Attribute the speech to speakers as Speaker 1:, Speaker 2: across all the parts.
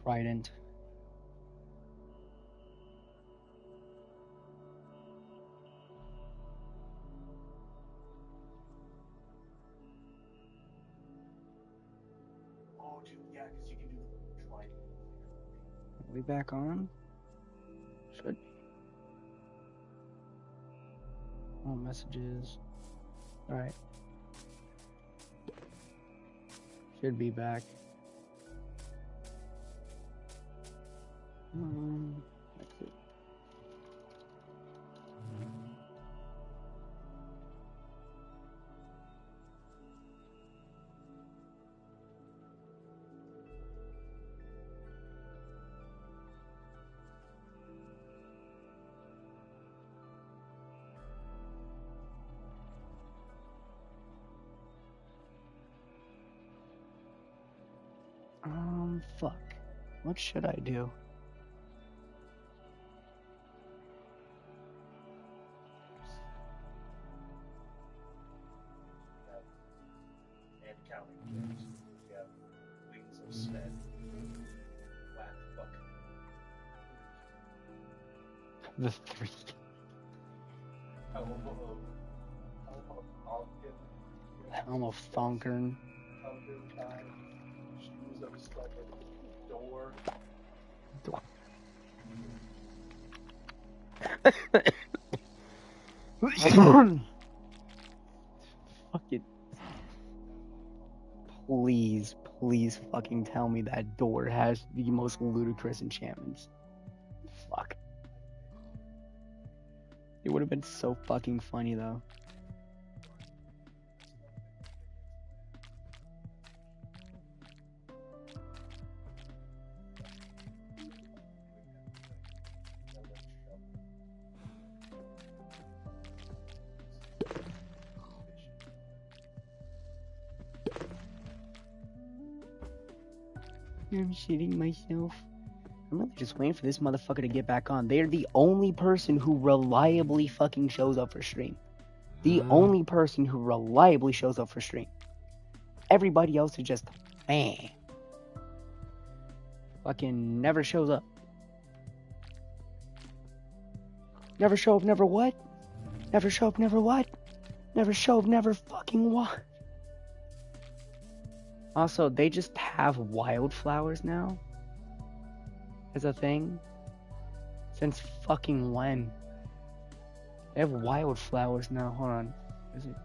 Speaker 1: Trident.
Speaker 2: Oh, dude, yeah, because you can do the trident.
Speaker 1: Are we back on? Should. All messages. Alright. Should be back. That's it. Fuck. What should I do?
Speaker 2: And counting things. You have Wings of Sven. Whack, fuck.
Speaker 1: The 3.
Speaker 2: Helm of
Speaker 1: Helm of Thonkern.
Speaker 2: Thunder Tide. Shoes of Sledge. Door.
Speaker 1: Fucking. Please, please fucking tell me that door has the most ludicrous enchantments. Fuck. It would have been so fucking funny though. I'm shitting myself. I'm really just waiting for this motherfucker to get back on. They're the only person who reliably fucking shows up for stream. The only person who reliably shows up for stream. Everybody else is just, man. Fucking never shows up. Never show up, never what? Never show up, never what? Never show up, never fucking what? Also, they just have wildflowers now as a thing. Since fucking when? They have wildflowers now. Hold on. Is it?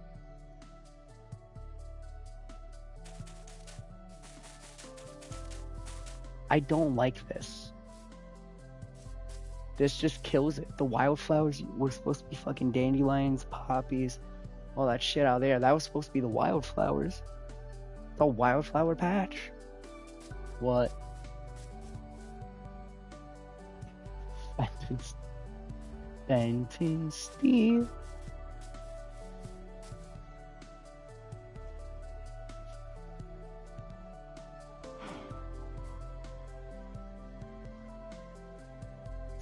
Speaker 1: I don't like this. This just kills it. The wildflowers were supposed to be fucking dandelions, poppies, all that shit out there. That was supposed to be the wildflowers. The wildflower patch. What? Benton Steel.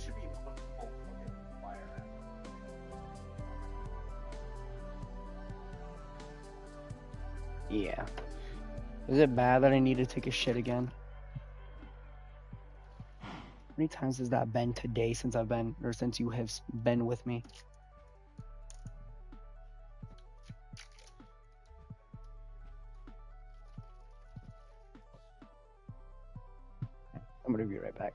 Speaker 2: Should be one full fucking fire hat.
Speaker 1: Yeah. Is it bad that I need to take a shit again? How many times has that been today since I've been, or since you have been with me? I'm gonna be right back.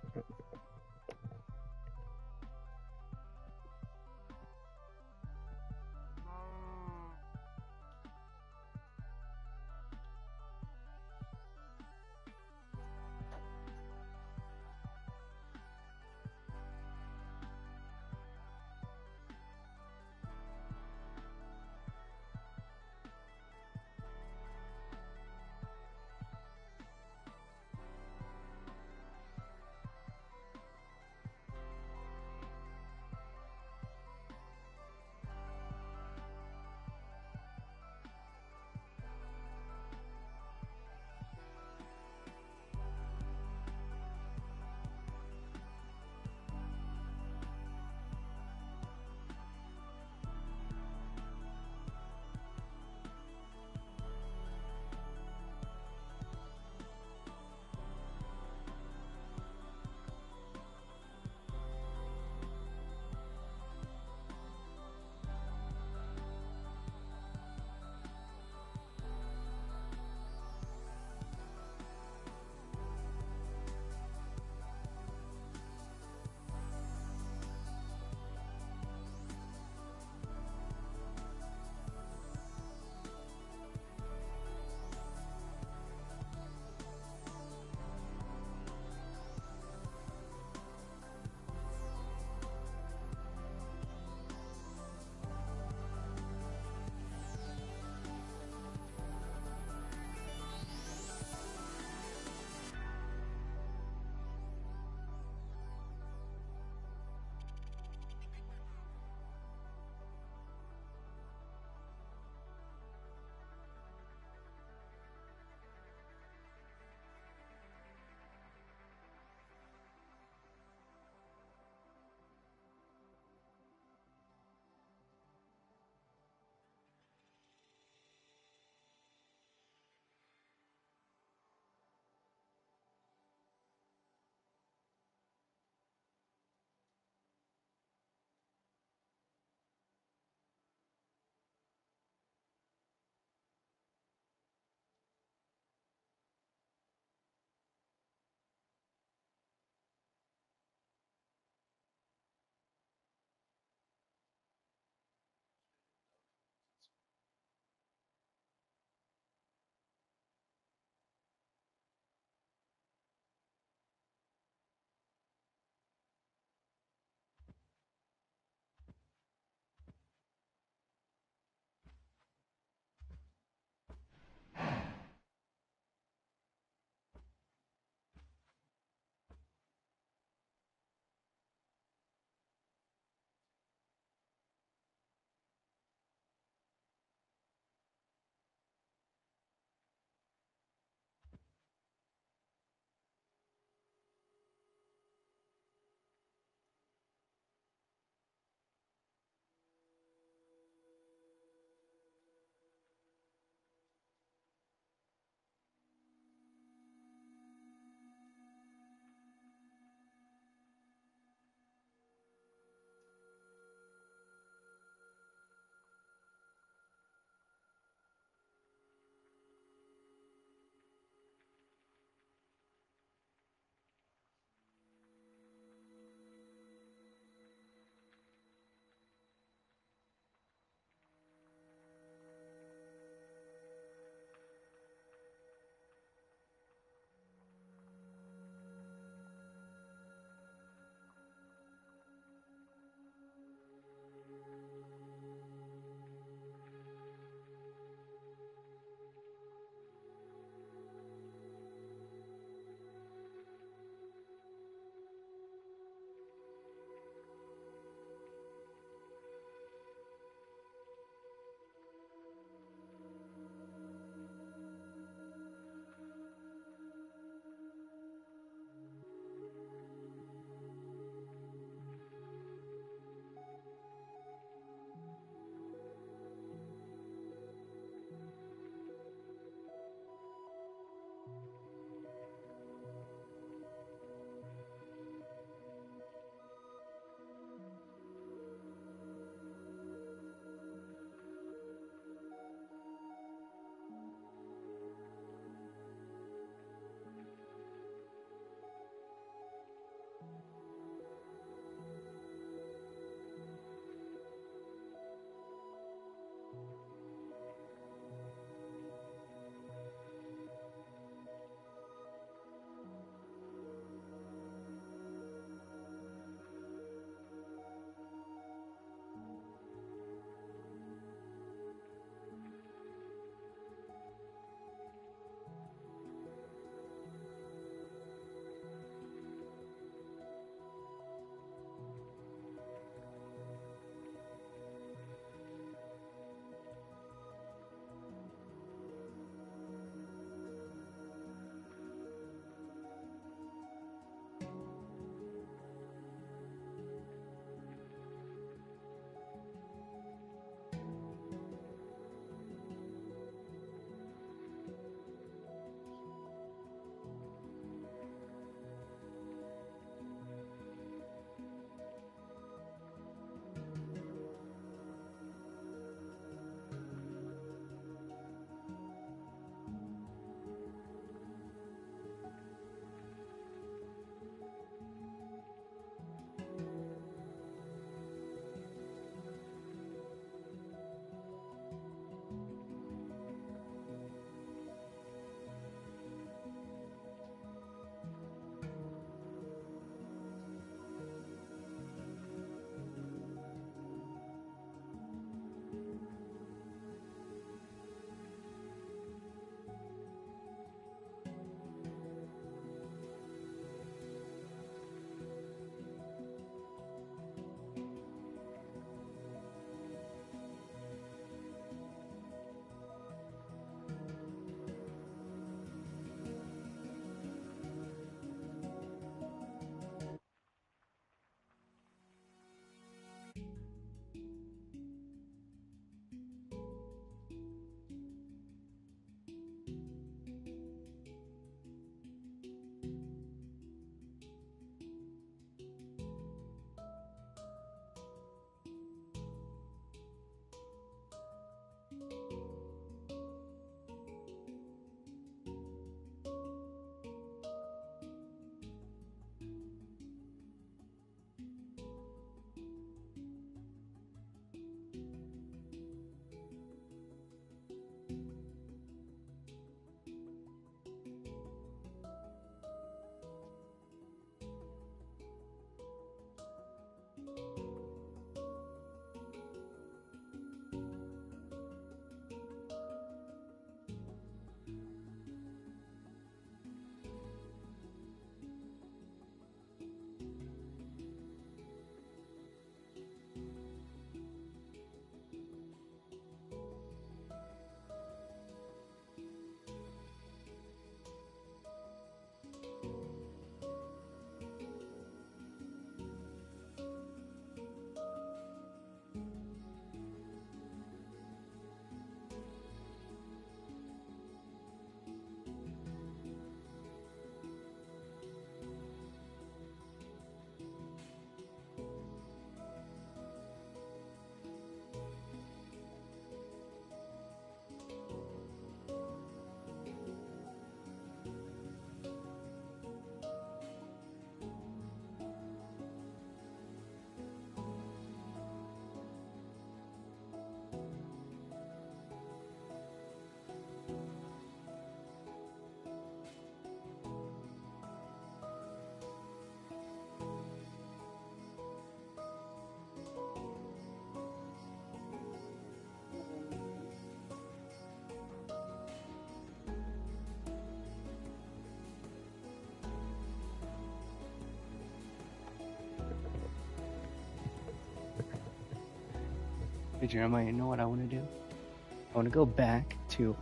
Speaker 1: Hey Jeremiah, you know what I want to do? I want to go back to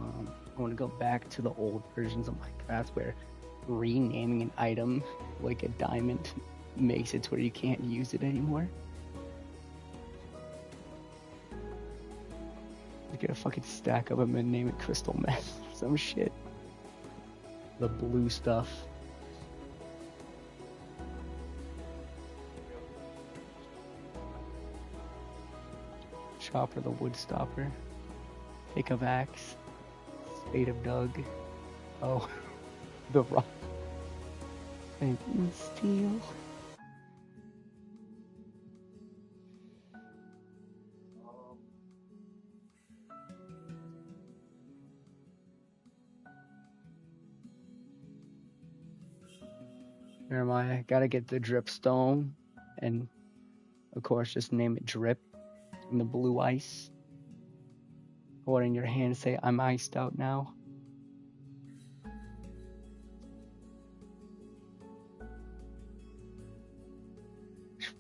Speaker 1: the old versions of Minecraft where renaming an item like a diamond makes it to where you can't use it anymore. You get a fucking stack of them and name it crystal meth or some shit. The blue stuff. Chopper the wood stopper. Pick of axe. Spade of Doug. Oh, the rock. And steel. Jeremiah, gotta get the dripstone, and of course, just name it drip. And the blue ice. Or in your hand, say, I'm iced out now.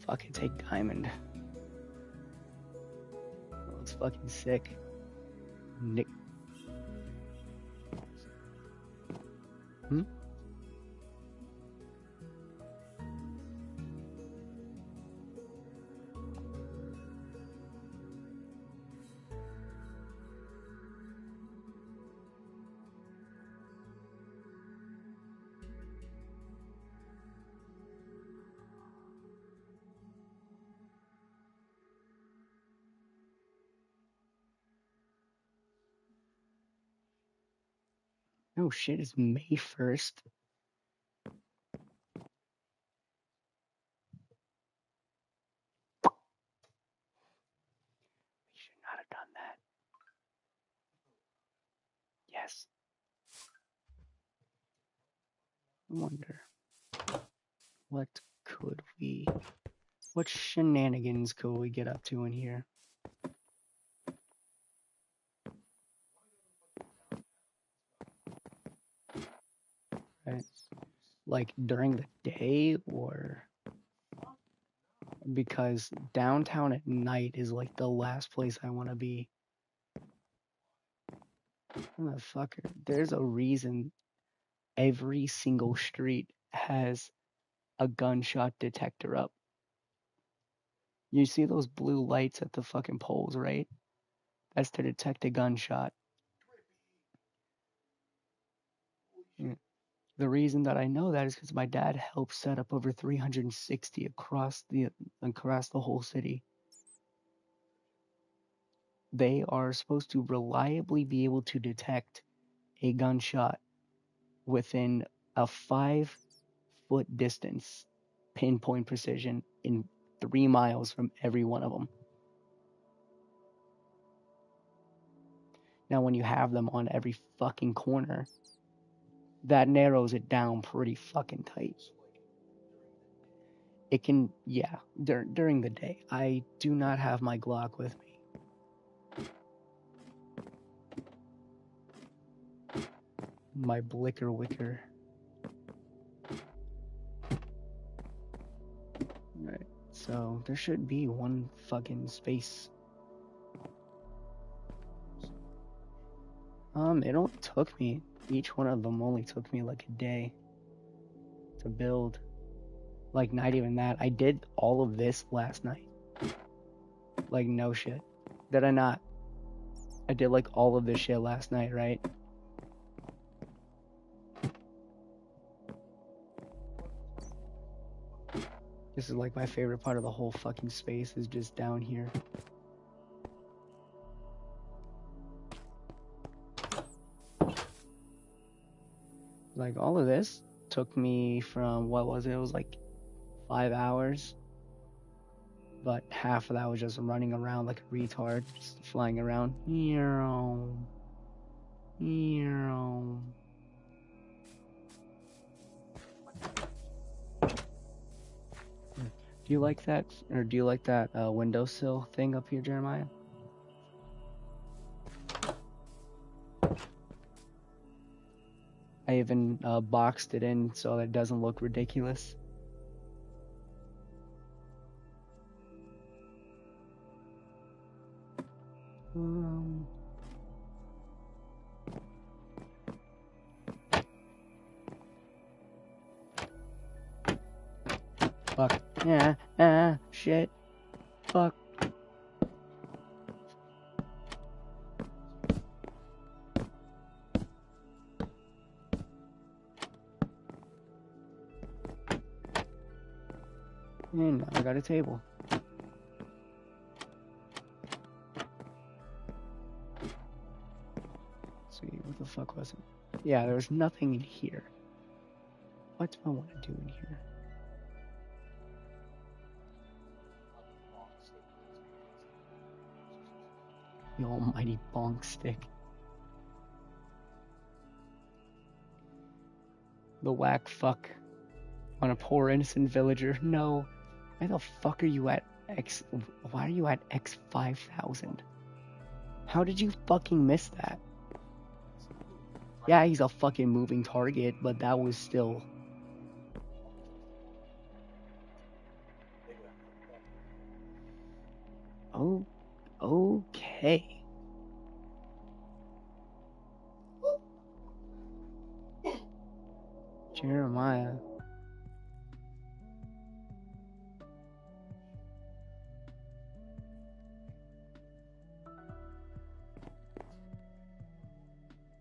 Speaker 1: Fucking take diamond. That looks fucking sick. Nick. Oh shit, it's May 1st. We should not have done that. Yes. I wonder. What shenanigans could we get up to in here? Right? Like during the day or because downtown at night is like the last place I want to be. Motherfucker, there's a reason every single street has a gunshot detector up. You see those blue lights at the fucking poles, right? That's to detect a gunshot. Yeah. The reason that I know that is because my dad helped set up over 360 across the whole city. They are supposed to reliably be able to detect a gunshot within a 5-foot distance, pinpoint precision in 3 miles from every one of them. Now, when you have them on every fucking corner, that narrows it down pretty fucking tight. It can, yeah, during the day. I do not have my Glock with me. My Blicker Wicker. Right, so there should be one fucking space. It only took me, each one of them only took me like a day to build. Like, not even that. I did all of this last night. Like, no shit. Did I not? I did like all of this shit last night, right? This is like my favorite part of the whole fucking space is just down here. Like, all of this took me from, what was it? It was like 5 hours. But half of that was just running around like a retard, just flying around. Do you like that, or do you like that windowsill thing up here, Jeremiah? I even boxed it in so that it doesn't look ridiculous. Um, fuck. Yeah, shit. Fuck. And now I got a table. Let's see, what the fuck was it? Yeah, there's nothing in here. What do I want to do in here? The almighty bonk stick. The whack fuck on a poor innocent villager. No. Why the fuck are you at X? Why are you at X 5000? How did you fucking miss that? Yeah, he's a fucking moving target, but that was still. Oh, okay. Jeremiah.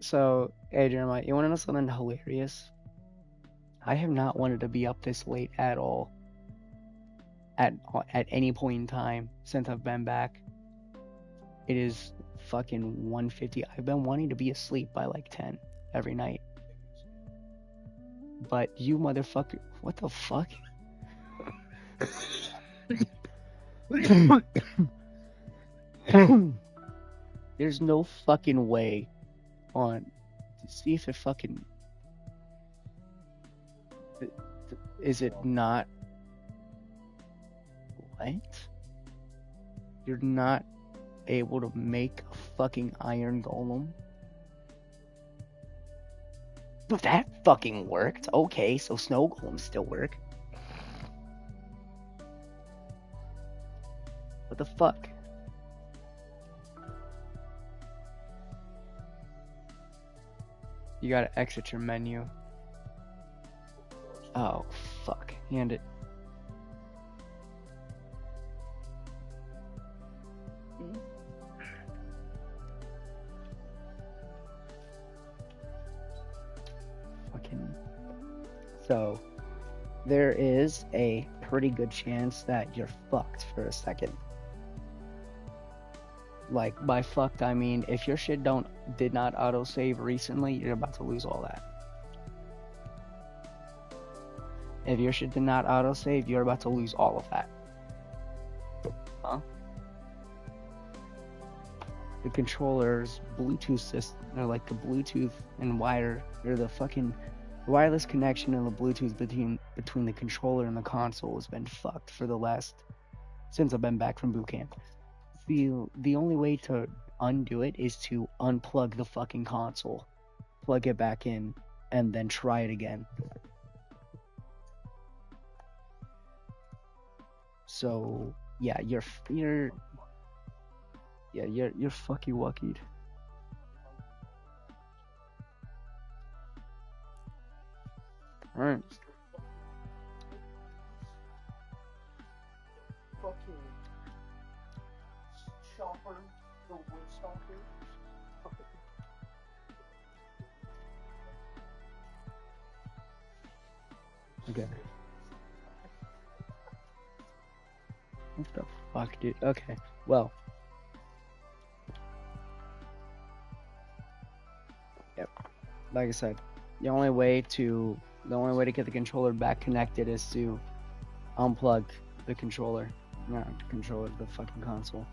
Speaker 1: So, hey Jeremiah, you wanna know something hilarious? I have not wanted to be up this late at all. At any point in time since I've been back. It is fucking 1:50. I've been wanting to be asleep by like 10 every night. But you motherfucker, what the fuck? There's no fucking way on to see if it fucking is it not what? You're not able to make a fucking iron golem? But that fucking worked. Okay, so snow golems still work. What the fuck? You gotta exit your menu. Oh, fuck. Hand it. Fucking. So, there is a pretty good chance that you're fucked for a second. Like, by fucked, I mean, if your shit did not autosave recently, you're about to lose all that. If your shit did not autosave, you're about to lose all of that. Huh? The controller's Bluetooth system, or like the Bluetooth and wire, or the fucking wireless connection and the Bluetooth between the controller and the console has been fucked for the last, since I've been back from boot camp. The only way to undo it is to unplug the fucking console, plug it back in, and then try it again. So yeah, you're fucky wuckied. Alright.
Speaker 2: Fucking chopper, the wood stalker.
Speaker 1: Okay. What the fuck, dude? Okay, well. Yep. Like I said, the only way to get the controller back connected is to unplug the controller. Not the controller, the fucking console.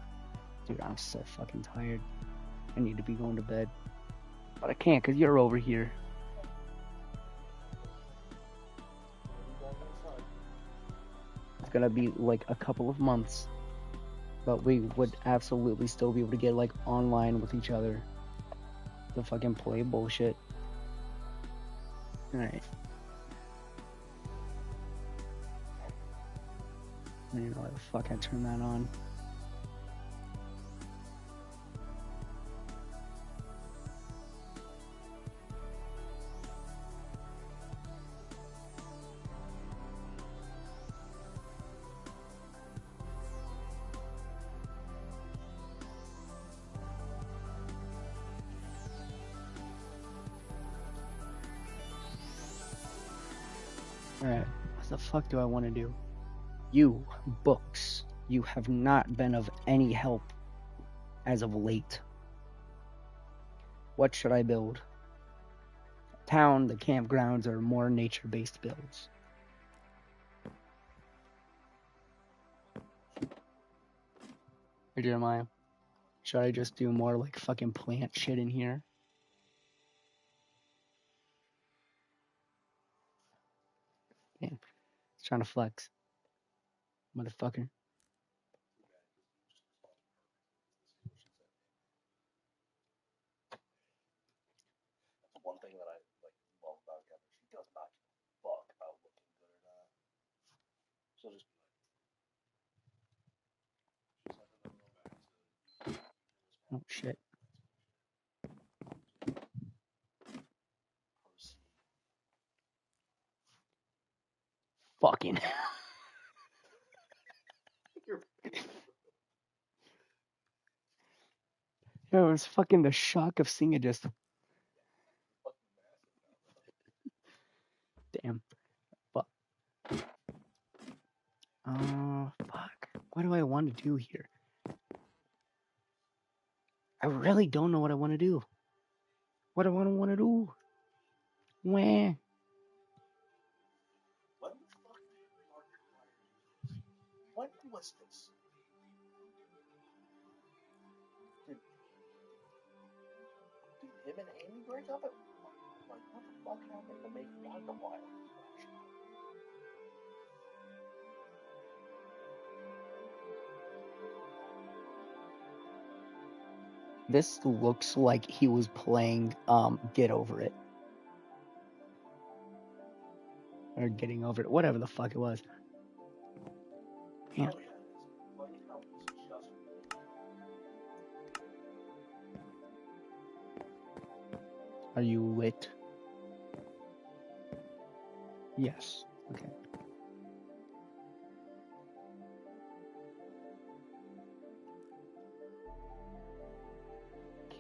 Speaker 1: Dude, I'm so fucking tired. I need to be going to bed. But I can't because you're over here. It's gonna be like a couple of months. But we would absolutely still be able to get like online with each other. To fucking play bullshit. Alright. I don't know why the fuck I turned that on. Alright, what the fuck do I want to do? You, books, you have not been of any help as of late. What should I build? Town, the campgrounds, or more nature-based builds? Hey, Jeremiah, should I just do more like fucking plant shit in here? Damn, it's trying to flex. Motherfucker.
Speaker 2: That's one thing that I like love about Kevin. She does not give a fuck about looking good or not. She'll just be like,
Speaker 1: Oh shit.
Speaker 2: proceed.
Speaker 1: Fucking. Yo, it was fucking the shock of seeing it just. Damn. Fuck. Oh, fuck. What do I want to do here? I really don't know what I want to do. What do I want to do? Wah.
Speaker 2: When the fuck did Mark hire you? When was this? Did him and Amy break up? Like, what the fuck happened to make Markiplier?
Speaker 1: This looks like he was playing Get Over It. Or Getting Over It. Whatever the fuck it was. Damn.
Speaker 2: Oh, yeah. It's funny how it's just.
Speaker 1: Are you lit? Yes. Okay.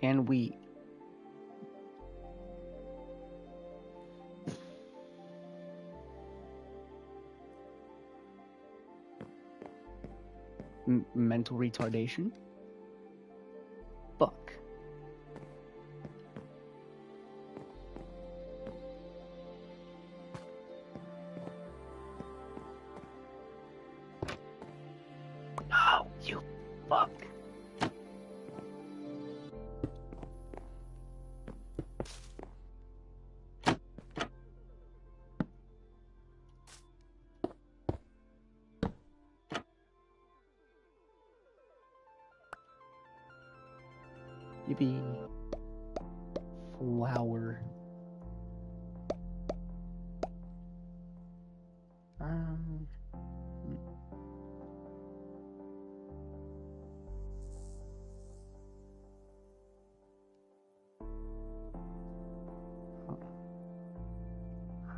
Speaker 1: Can we... mental retardation? Fuck. No, you fuck. Yippee. Flower.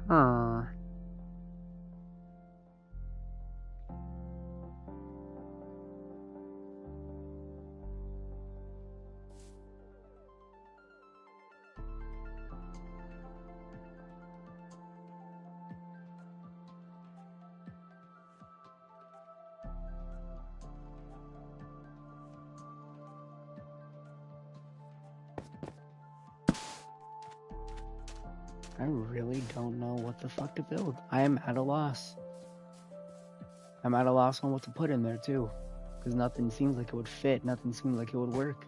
Speaker 1: Huh. I really don't know what the fuck to build. I am at a loss. I'm at a loss on what to put in there too. Because nothing seems like it would fit. Nothing seems like it would work.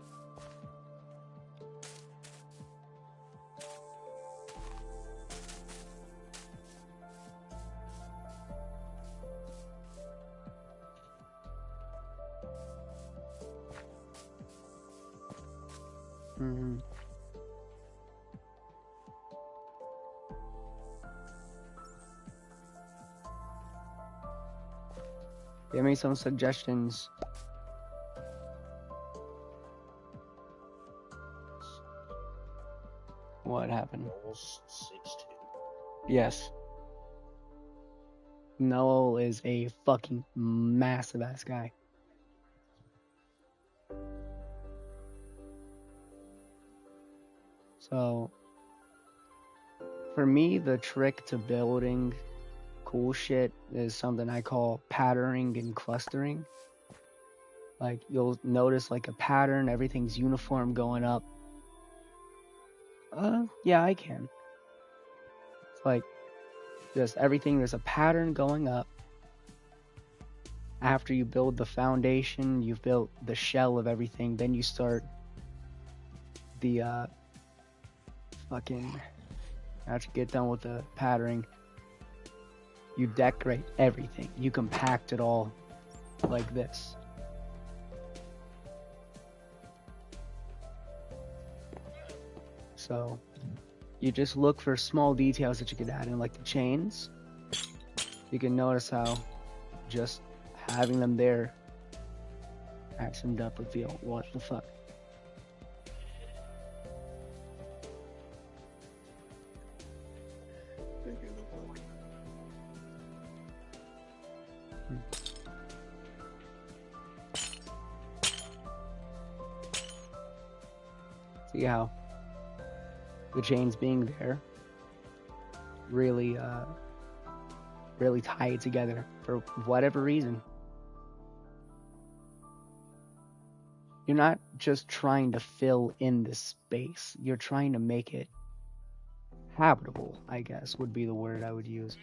Speaker 1: Mm-hmm. Give me some suggestions. What happened?
Speaker 2: Noel's 6'2".
Speaker 1: Yes. Noel is a fucking massive ass guy. So, for me, the trick to building cool shit is something I call patterning and clustering. Like, you'll notice like a pattern, everything's uniform going up. Yeah, I can. It's like, just everything, there's a pattern going up. After you build the foundation, you've built the shell of everything, then you start the, fucking, after you get done with the patterning, you decorate everything. You compact it all like this. So you just look for small details that you could add in, like the chains. You can notice how just having them there adds some depth of field. What the fuck? See how the chains being there really really tie it together for whatever reason. You're not just trying to fill in this space, you're trying to make it habitable, I guess would be the word I would use.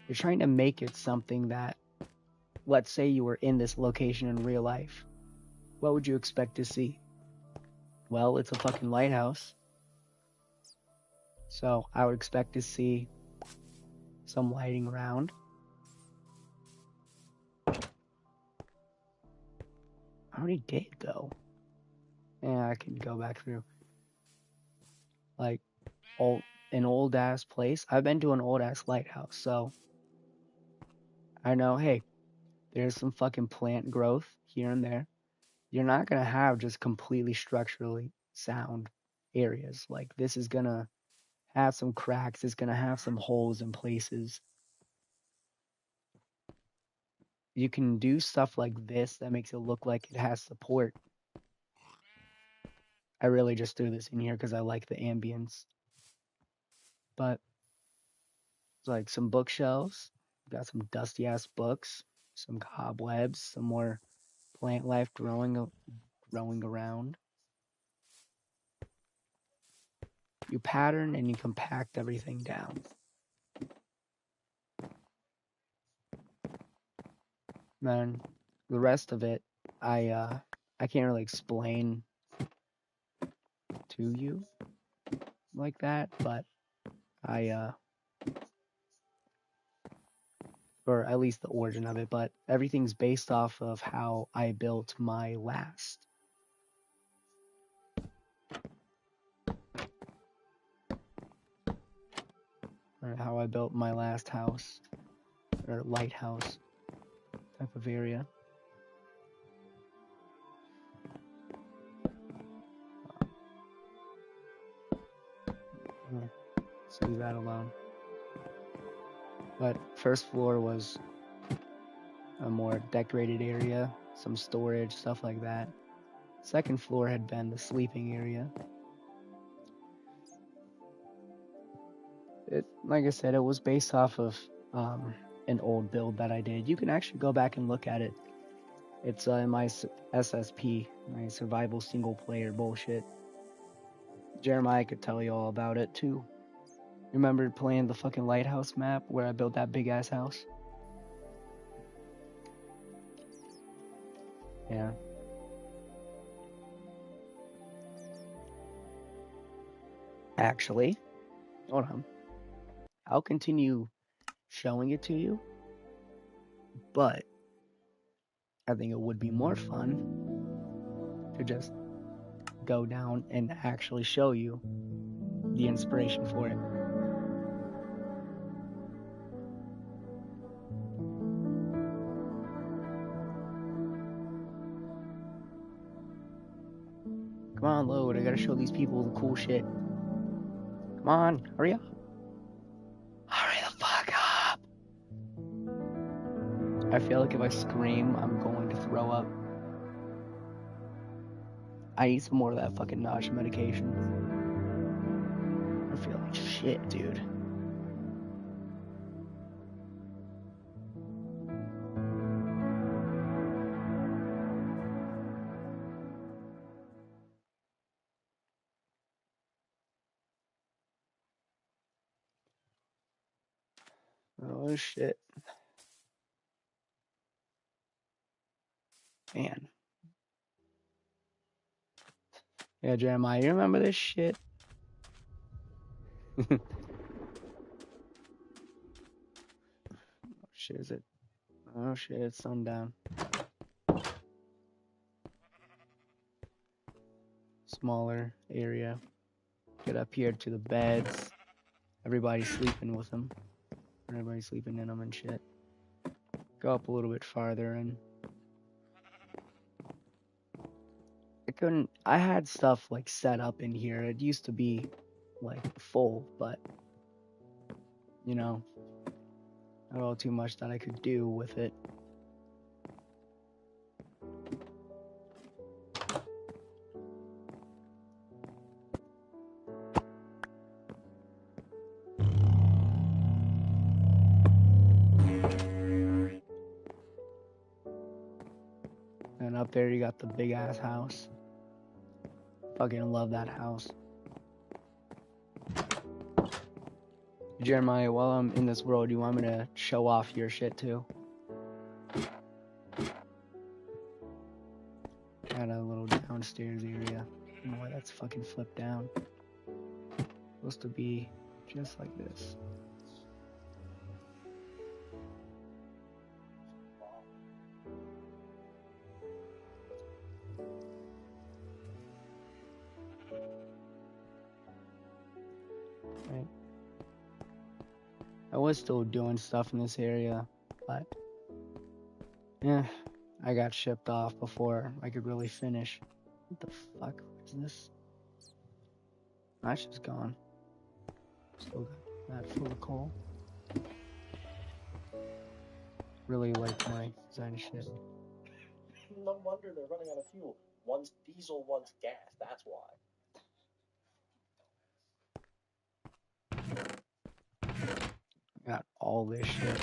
Speaker 1: You're trying to make it something that, let's say you were in this location in real life, what would you expect to see? Well, it's a fucking lighthouse. So I would expect to see some lighting around. I already did go. Yeah, I can go back through. Like, an old ass place. I've been to an old ass lighthouse, so I know, hey, there's some fucking plant growth here and there. You're not gonna have just completely structurally sound areas. Like, this is gonna have some cracks, it's gonna have some holes in places. You can do stuff like this that makes it look like it has support. I really just threw this in here because I like the ambience. But it's like some bookshelves, got some dusty ass books, some cobwebs, some more plant life growing around. You pattern and you compact everything down. Then the rest of it, I can't really explain to you like that, but or at least the origin of it, but everything's based off of how I built my last. Or how I built my last house, or lighthouse type of area. Let's leave that alone. But first floor was a more decorated area, some storage, stuff like that. Second floor had been the sleeping area. It, like I said, it was based off of an old build that I did. You can actually go back and look at it. It's in my SSP, my survival single player bullshit. Jeremiah could tell you all about it too. Remember playing the fucking lighthouse map where I built that big ass house? Yeah. Actually, hold on. I'll continue showing it to you, but I think it would be more fun to just go down and actually show you the inspiration for it. Come on, load. I gotta show these people the cool shit. Come on, hurry up. Hurry the fuck up. I feel like if I scream, I'm going to throw up. I need some more of that fucking nausea medication. I feel like shit, dude. Oh shit. Man. Yeah, Jeremiah, you remember this shit? Oh shit, is it? Oh shit, it's sundown. Smaller area. Get up here to the beds. Everybody's sleeping with them. Everybody's sleeping in them and shit. Go up a little bit farther and I had stuff like set up in here. It used to be like full, but you know, not all too much that I could do with it. And up there you got the big ass house. Fucking love that house. Jeremiah, while I'm in this world, you want me to show off your shit too? Got a little downstairs area. I don't know why that's fucking flipped down. Supposed to be just like this. Right. I was still doing stuff in this area, but yeah, I got shipped off before I could really finish. What the fuck is this? That's just gone. Still got that full of coal. Really like my design of shit.
Speaker 2: No wonder they're running out of fuel. One's diesel, one's gas. That's why.
Speaker 1: Got all this shit.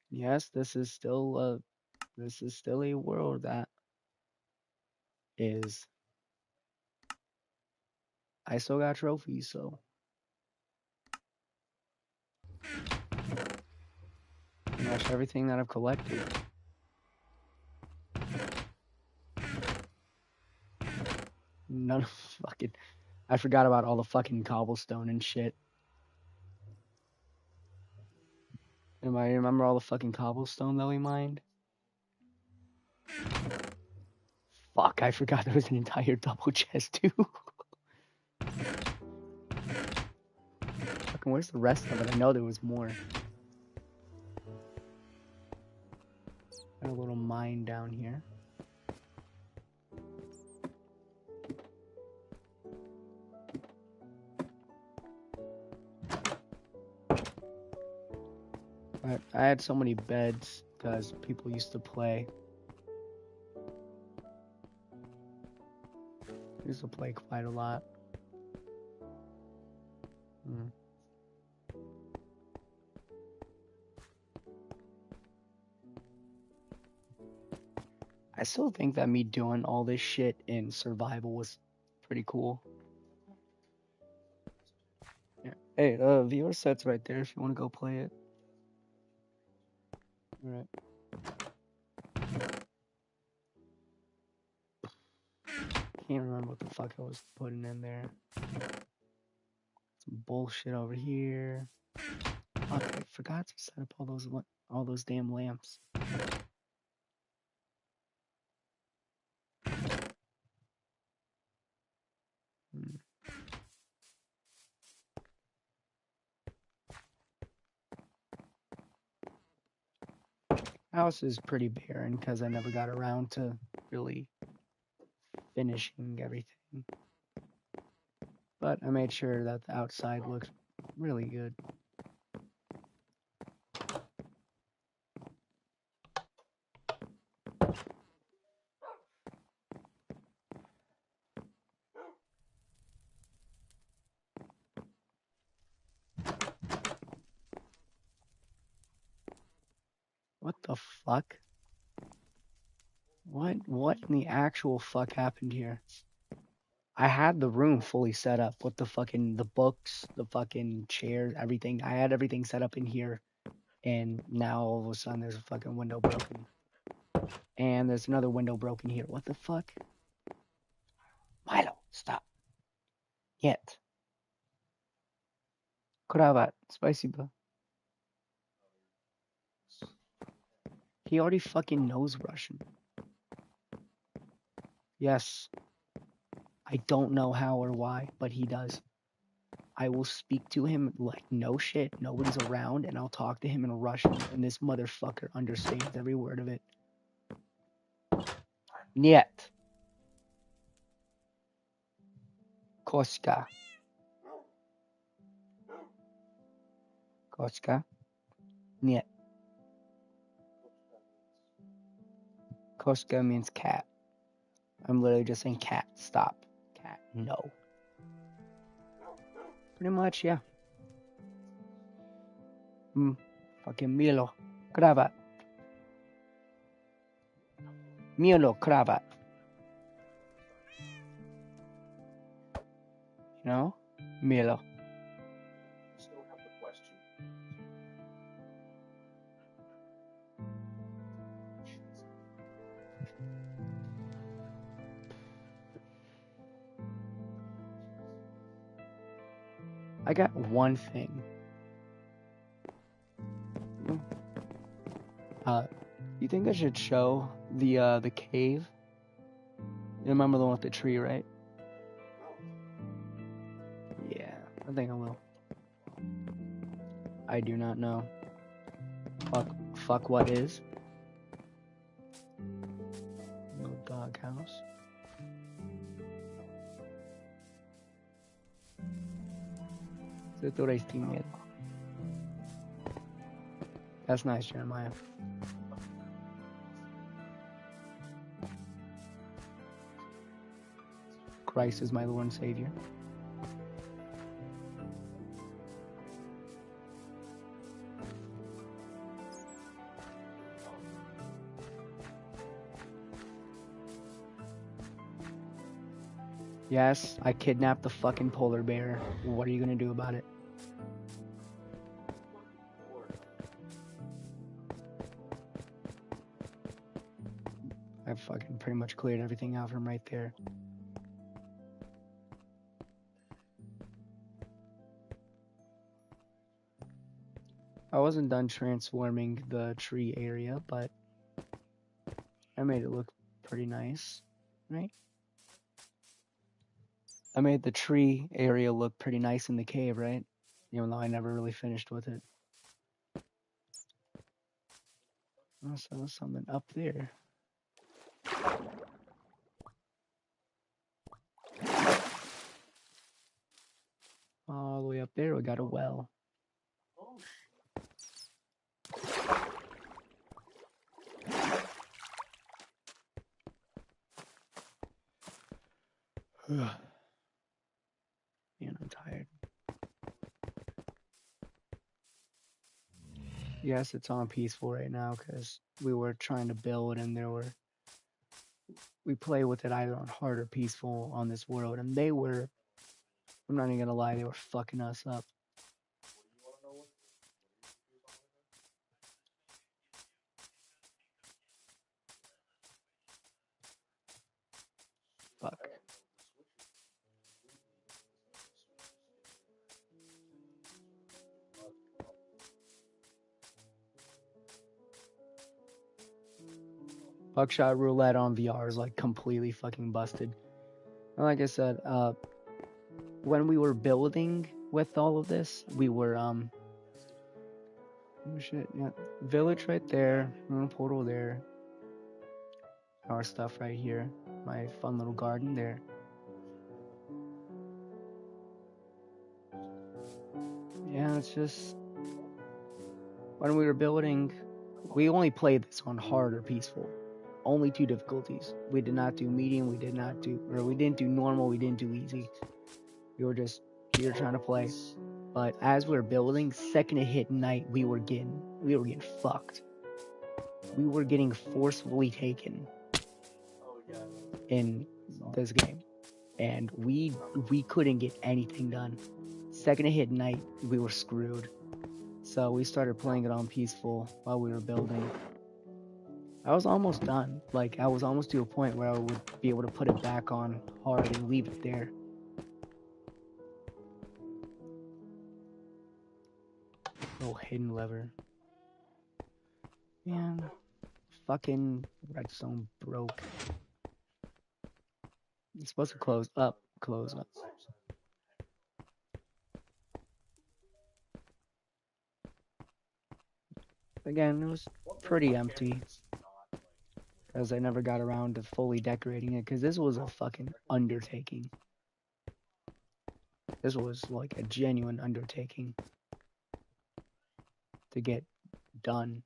Speaker 1: Yes, this is still a world that is. I still got trophies, so pretty much everything that I've collected. None of fucking. I forgot about all the fucking cobblestone and shit. Anybody remember all the fucking cobblestone that we mined? Fuck, I forgot there was an entire double chest too. Fucking, where's the rest of it? I know there was more. Got a little mine down here. But I had so many beds because people used to play. Used to play quite a lot. I still think that me doing all this shit in survival was pretty cool. Yeah. Hey, viewer set's right there if you want to go play it. Alright. Can't remember what the fuck I was putting in there. Some bullshit over here. Fuck, I forgot to set up all those damn lamps. House is pretty barren because I never got around to really finishing everything. But I made sure that the outside looked really good. What the fuck? What in the actual fuck happened here? I had the room fully set up with the books, the fucking chairs, everything. I had everything set up in here, and now all of a sudden there's a fucking window broken, and there's another window broken here. What the fuck? Milo, stop. Yet. Kravat, spicy bro. He already fucking knows Russian. Yes. I don't know how or why, but he does. I will speak to him like no shit, nobody's around, and I'll talk to him in Russian, and this motherfucker understands every word of it. Niet. Koska. Koska. Niet. Koska means cat. I'm literally just saying cat. Stop. Cat. No. Pretty much, yeah. Fucking Milo. Kravat. Milo Kravat. You know? Milo.
Speaker 2: Still have the question.
Speaker 1: I got one thing. You think I should show the cave? You remember the one with the tree, right? Yeah, I think I will. I do not know. Fuck what is? Little doghouse. That's nice, Jeremiah. Christ is my Lord and Savior. Yes, I kidnapped the fucking polar bear. What are you gonna do about it? I fucking pretty much cleared everything out from right there. I wasn't done transforming the tree area, but I made it look pretty nice, right? I made the tree area look pretty nice in the cave, right? Even though I never really finished with it. Oh, so there's something up there. All the way up there, we got a well.
Speaker 2: Oh,
Speaker 1: Man, I'm tired. Yes, it's on peaceful right now because we were trying to build and we play with it either on hard or peaceful on this world, and they were, I'm not even gonna lie, they were fucking us up.
Speaker 2: what do you want to know?
Speaker 1: Fuck. Buckshot roulette on VR is like completely fucking busted. And like I said, when we were building with all of this, we were oh shit, yeah, village right there, portal there, our stuff right here, my fun little garden there. Yeah, it's just when we were building, we only played this on hard or peaceful. Only two difficulties. We did not do medium, we didn't do normal, we didn't do easy. We were just here trying to play. But as we were building, second it hit night, we were getting fucked. We were getting forcefully taken in this game. and we couldn't get anything done. Second it hit night, we were screwed. So we started playing it on peaceful while we were building. I was almost done. Like, I was almost to a point where I would be able to put it back on hard and leave it there. Little hidden lever. Man, fucking redstone broke. It's supposed to close up. Close up. Again, it was pretty empty. Because I never got around to fully decorating it. Because this was a fucking undertaking. This was like a genuine undertaking to get done.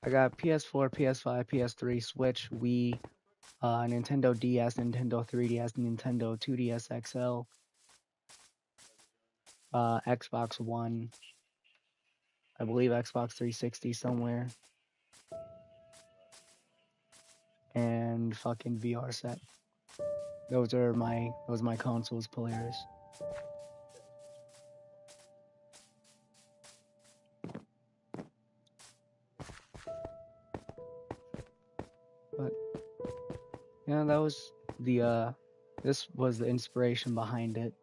Speaker 1: I got PS4, PS5, PS3, Switch, Wii, Nintendo DS, Nintendo 3DS, Nintendo 2DS XL, Xbox One, I believe Xbox 360 somewhere, and fucking VR set. Those are my consoles, Polaris. But yeah, that was the this was the inspiration behind it.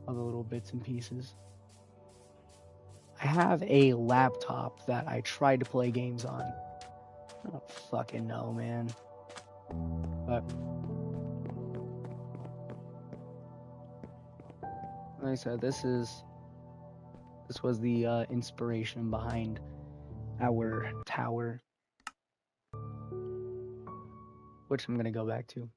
Speaker 1: All the little bits and pieces. I have a laptop that I tried to play games on. I don't fucking know, man. But like I said, this was the inspiration behind our tower, which I'm gonna go back to.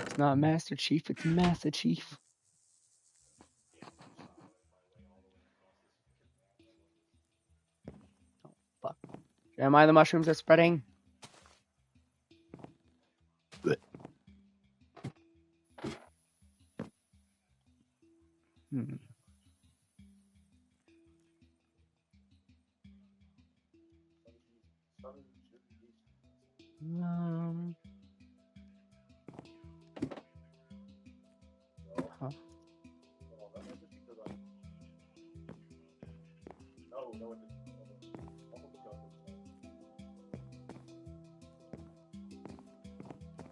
Speaker 1: It's not Master Chief, it's Master Chief. Oh, fuck. Am I the mushrooms are spreading? Hmm. Huh.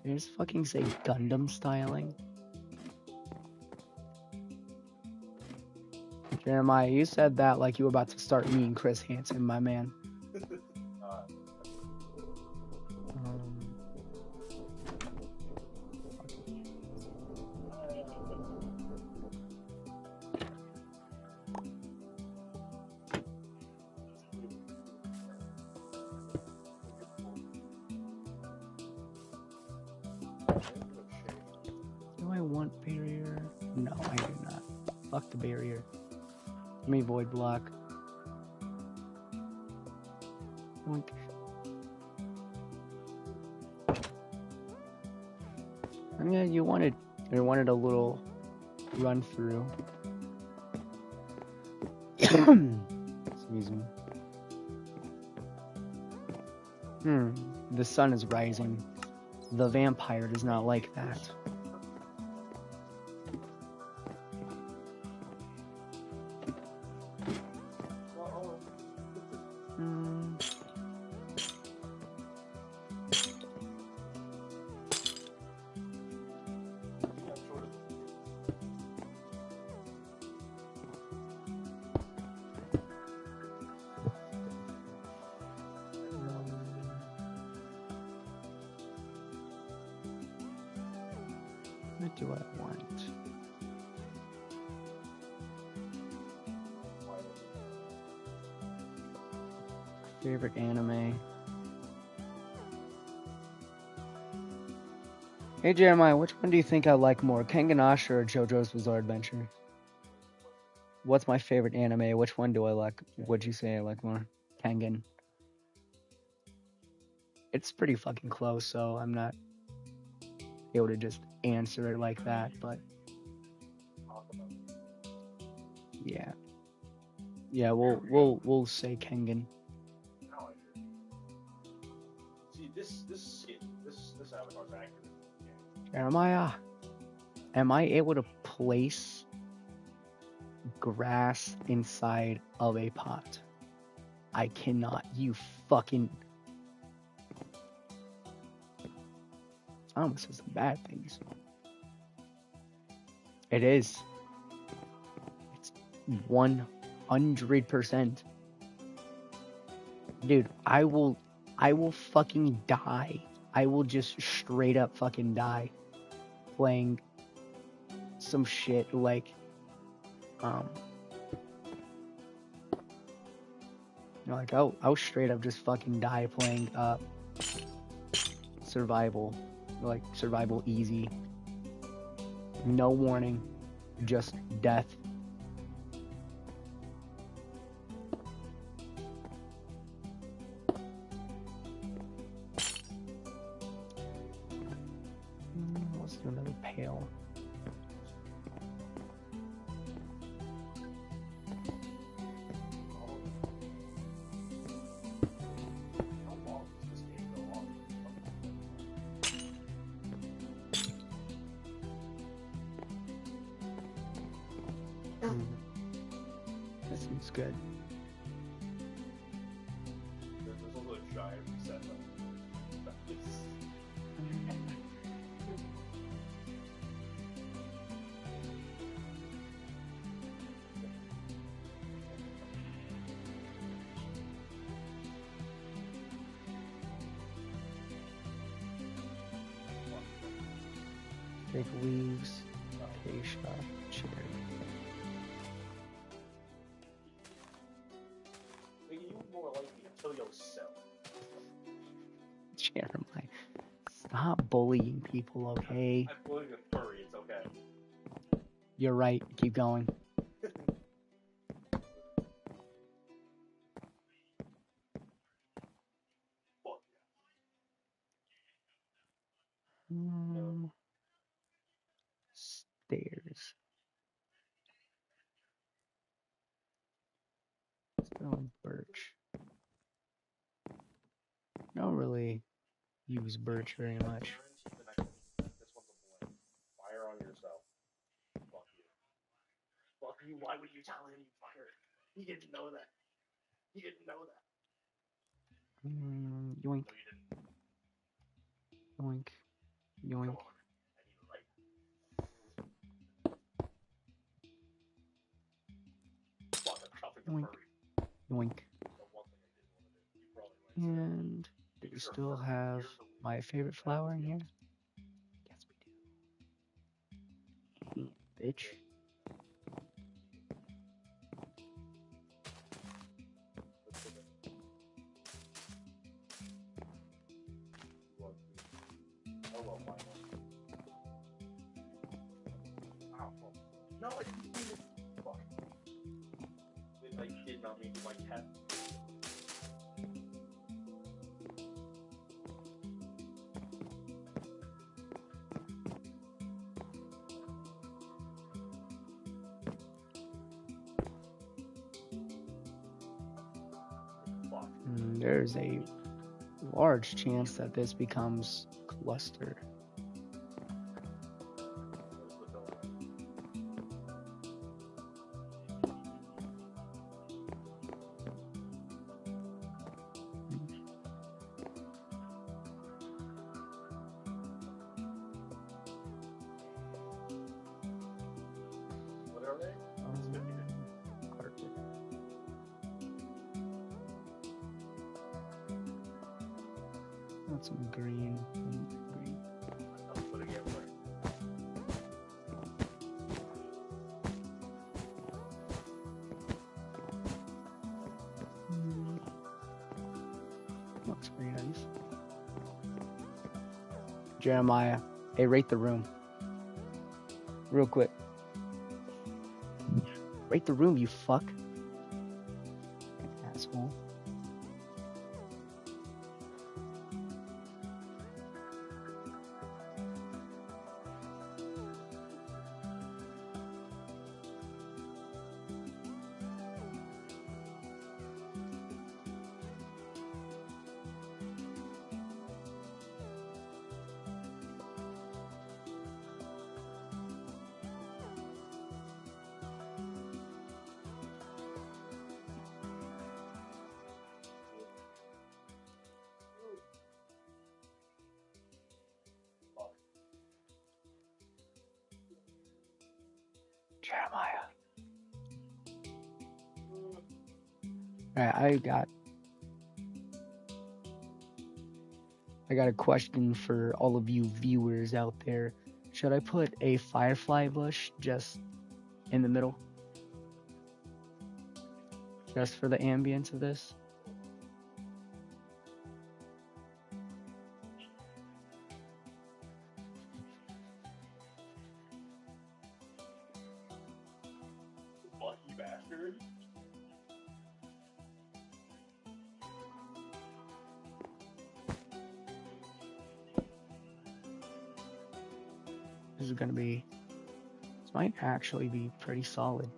Speaker 1: Did you just fucking say Gundam styling? Jeremiah, you said that like you were about to start meeting Chris Hansen, my man. Do I want barrier? No, I do not. Fuck the barrier. Give me void block. Oink. Yeah, you wanted a little run through. Excuse me. The sun is rising. The vampire does not like that. What do I want? Favorite anime? Hey Jeremiah, which one do you think I like more, Kengan Ashura or JoJo's Bizarre Adventure? What's my favorite anime? Which one do I like? What'd you say I like more? Kengan. It's pretty fucking close, so I'm not able to just answer it like that, but yeah. Yeah, we'll say Kengan.
Speaker 2: See, this avatar's accurate.
Speaker 1: Jeremiah, am I able to place grass inside of a pot? I cannot. You fucking. I almost said some bad things. It is. It's 100%. Dude, I will fucking die. I will just straight up fucking die playing some shit like like I'll straight up just fucking die playing survival, like survival easy. No warning, just death. Let's do another pail. That seems good.
Speaker 2: There's also a giant reset button.
Speaker 1: Big leaves, acacia, cherry.
Speaker 2: Making you more likely to kill yourself.
Speaker 1: Jeremiah, stop bullying people, okay?
Speaker 2: I'm bullying a furry, it's okay.
Speaker 1: You're right. Keep going.
Speaker 2: Fuck
Speaker 1: Stairs. Stone birch. Don't really use birch very much.
Speaker 2: This one's a boy. Fire on yourself. Fuck you. Fuck you. Why would you tell him you fired? He didn't know that. He didn't know that.
Speaker 1: Yoink,
Speaker 2: No, you didn't.
Speaker 1: yoink, yoink.
Speaker 2: Come on. I need a light. Fuck, I'm chopping the
Speaker 1: Yoink.
Speaker 2: furry.
Speaker 1: Yoink.
Speaker 2: The one thing I didn't want to do. You probably might say.
Speaker 1: And do we still have my favorite flower in here? Yes, we do. Bitch.
Speaker 2: Hello, Michael. Ow, fuck. No, I didn't mean it. Fuck. I did not mean to my cat. Fuck.
Speaker 1: There's a large chance that this becomes cluster.
Speaker 2: What are they?
Speaker 1: Carpet. Want some green. Green.
Speaker 2: I'm putting it where?
Speaker 1: Looks pretty nice. Jeremiah, hey, rate the room. Real quick. Rate the room, you fuck. Asshole. Alright, I got a question for all of you viewers out there. Should I put a firefly bush just in the middle? Just for the ambience of this?
Speaker 2: Lucky bastard.
Speaker 1: This might actually be pretty solid.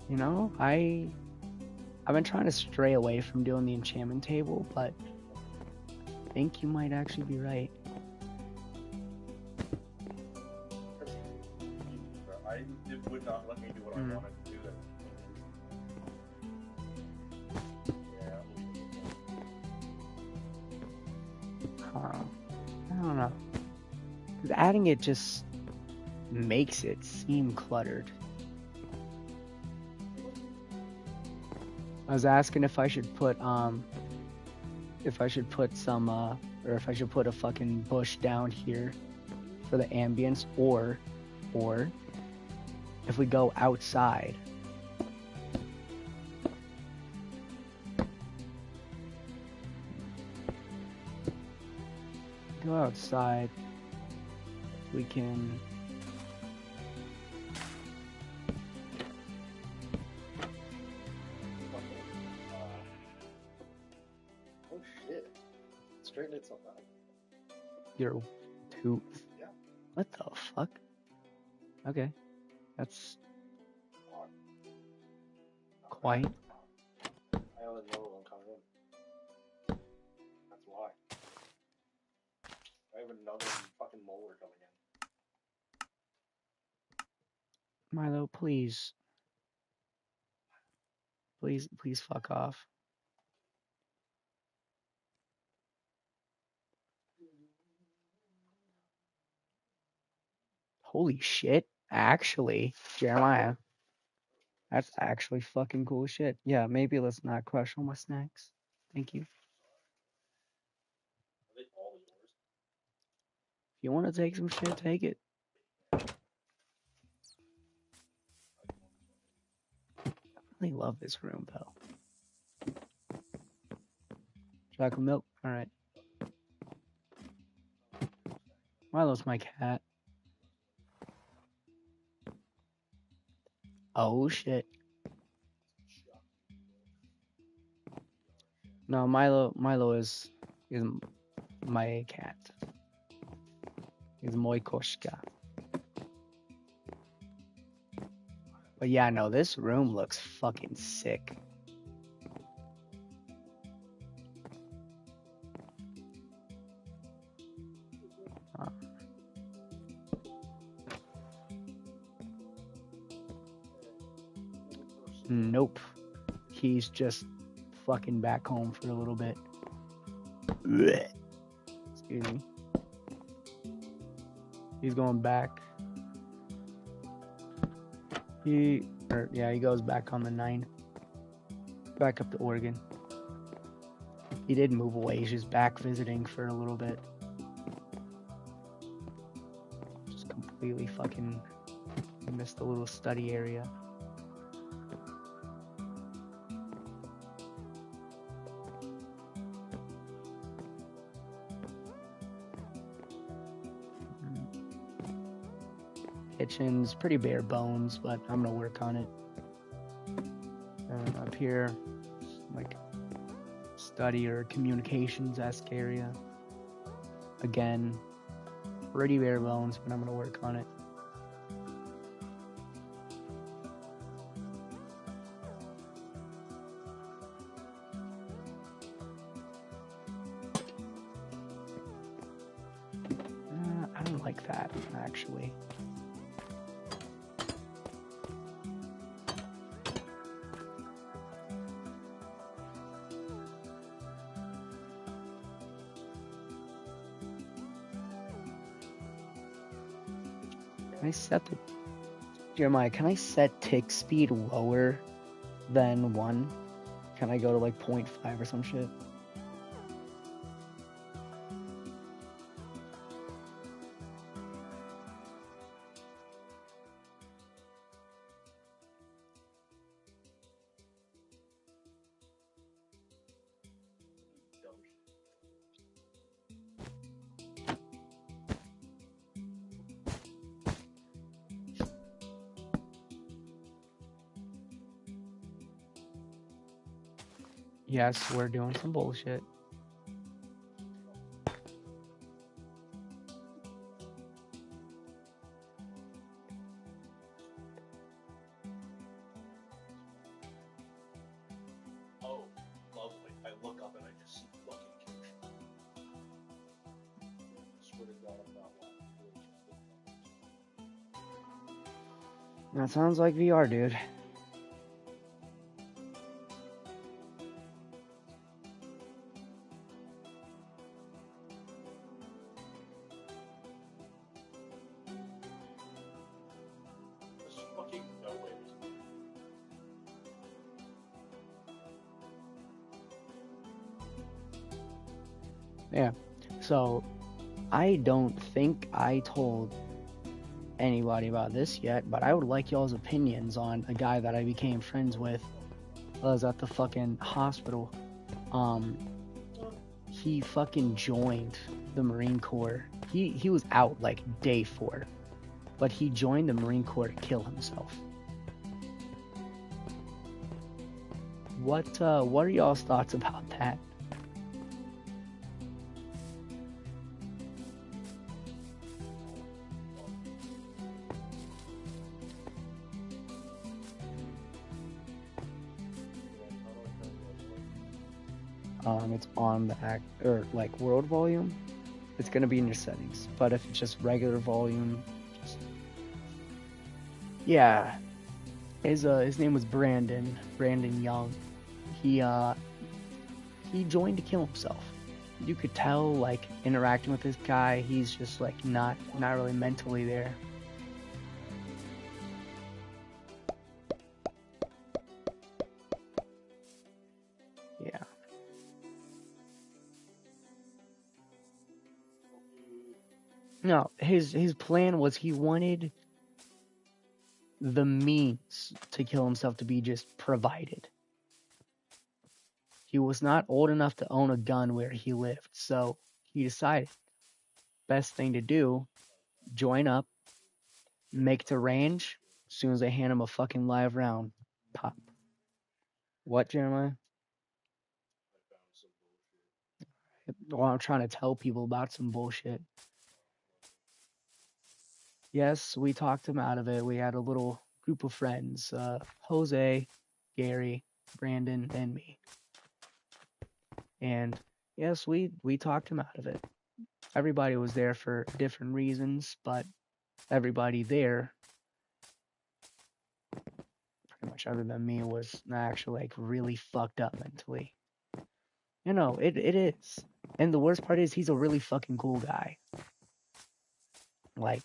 Speaker 1: You know, I've been trying to stray away from doing the enchantment table, but I think you might actually be right.
Speaker 2: It would not let me do what I wanted to do.
Speaker 1: I don't know. 'Cause adding it just makes it seem cluttered. I was asking if I should put some or if I should put a fucking bush down here for the ambience, or if we go outside. Go outside. We can.
Speaker 2: Oh shit. Straighten itself out.
Speaker 1: Your tooth.
Speaker 2: Yeah.
Speaker 1: What the fuck? Okay. That's quite.
Speaker 2: I only know I'm coming in. That's why. I have another fucking molar coming in.
Speaker 1: Milo, please. Please fuck off. Holy shit. Actually, Jeremiah. That's actually fucking cool shit. Yeah, maybe let's not crush all my snacks. Thank you.
Speaker 2: Are they all yours?
Speaker 1: If you want to take some shit, take it. I really love this room, though. Chocolate milk? Alright. Milo's my cat. Oh, shit. No, Milo is my cat. He's mój koszka. But yeah, no, this room looks fucking sick. Nope. He's just fucking back home for a little bit. Excuse me. He's going back. He goes back on the 9. Back up to Oregon. He did move away. He's just back visiting for a little bit. Just completely fucking missed the little study area. Kitchen's pretty bare bones, but I'm gonna work on it. Up here, like study or communications-esque area. Again, pretty bare bones, but I'm gonna work on it. I don't like that, actually. Can I set the Jeremiah? Can I set tick speed lower than 1? Can I go to like 0.5 or some shit?
Speaker 2: Dumb shit.
Speaker 1: Yes, we're doing some bullshit.
Speaker 2: Oh, lovely. I look up and I just see fucking King. I swear to God, I'm not lying.
Speaker 1: That sounds like VR, dude.
Speaker 2: There's fucking no way.
Speaker 1: Yeah. So, I don't think I told anybody about this yet, but I would like y'all's opinions on a guy that I became friends with while I was at the fucking hospital. He fucking joined the Marine Corps. He was out like day 4, but he joined the Marine Corps to kill himself. What are y'all's thoughts about that? It's on the like world volume. It's gonna be in your settings, but if it's just regular volume, yeah. His name was Brandon Young. He joined to kill himself. You could tell, like, interacting with this guy, he's just like not really mentally there. Yeah. No, his plan was he wanted the means to kill himself to be just provided. He was not old enough to own a gun where he lived, so he decided best thing to do, join up, make it to range. As soon as they hand him a fucking live round, pop. What, Jeremiah?
Speaker 2: I found some bullshit.
Speaker 1: Well, I'm trying to tell people about some bullshit. Yes, we talked him out of it. We had a little group of friends, Jose, Gary, Brandon, and me. And yes, we talked him out of it. Everybody was there for different reasons, but everybody there, pretty much other than me, was actually like really fucked up mentally. You know, it is. And the worst part is he's a really fucking cool guy. Like,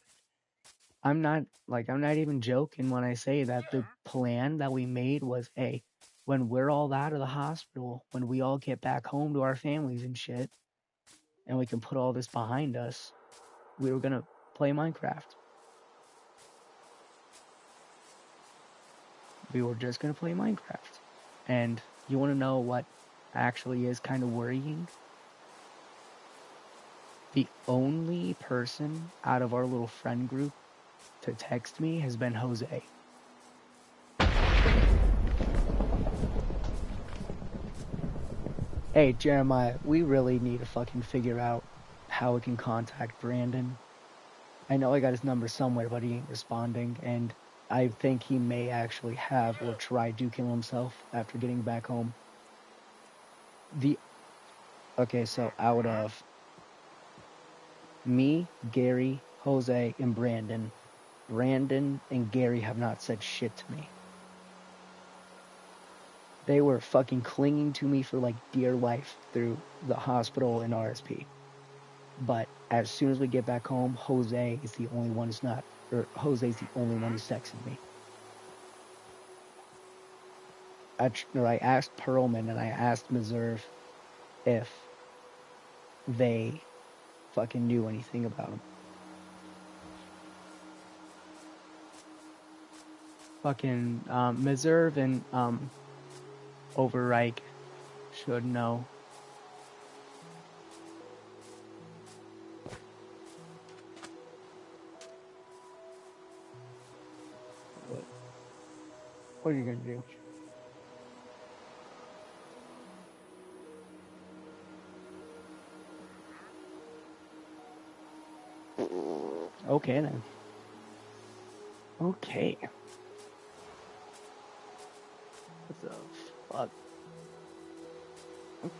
Speaker 1: I'm not even joking when I say that the plan that we made was, hey, when we're all out of the hospital, when we all get back home to our families and shit, and we can put all this behind us, we were gonna play Minecraft. We were just gonna play Minecraft. And you wanna know what actually is kind of worrying? The only person out of our little friend group to text me has been Jose. Hey, Jeremiah, we really need to fucking figure out how we can contact Brandon. I know I got his number somewhere, but he ain't responding, and I think he may actually have or try to kill himself after getting back home. Okay, so out of me, Gary, Jose, and Brandon and Gary have not said shit to me. They were fucking clinging to me for like dear life through the hospital and RSP. But as soon as we get back home, Jose is the only one who's not or Jose's the only one who's texted me. I asked Perlman and I asked Meserve if they fucking knew anything about him. Fucking Meserve and Overreich should know. What are you gonna do? Okay then. Okay. What the fuck?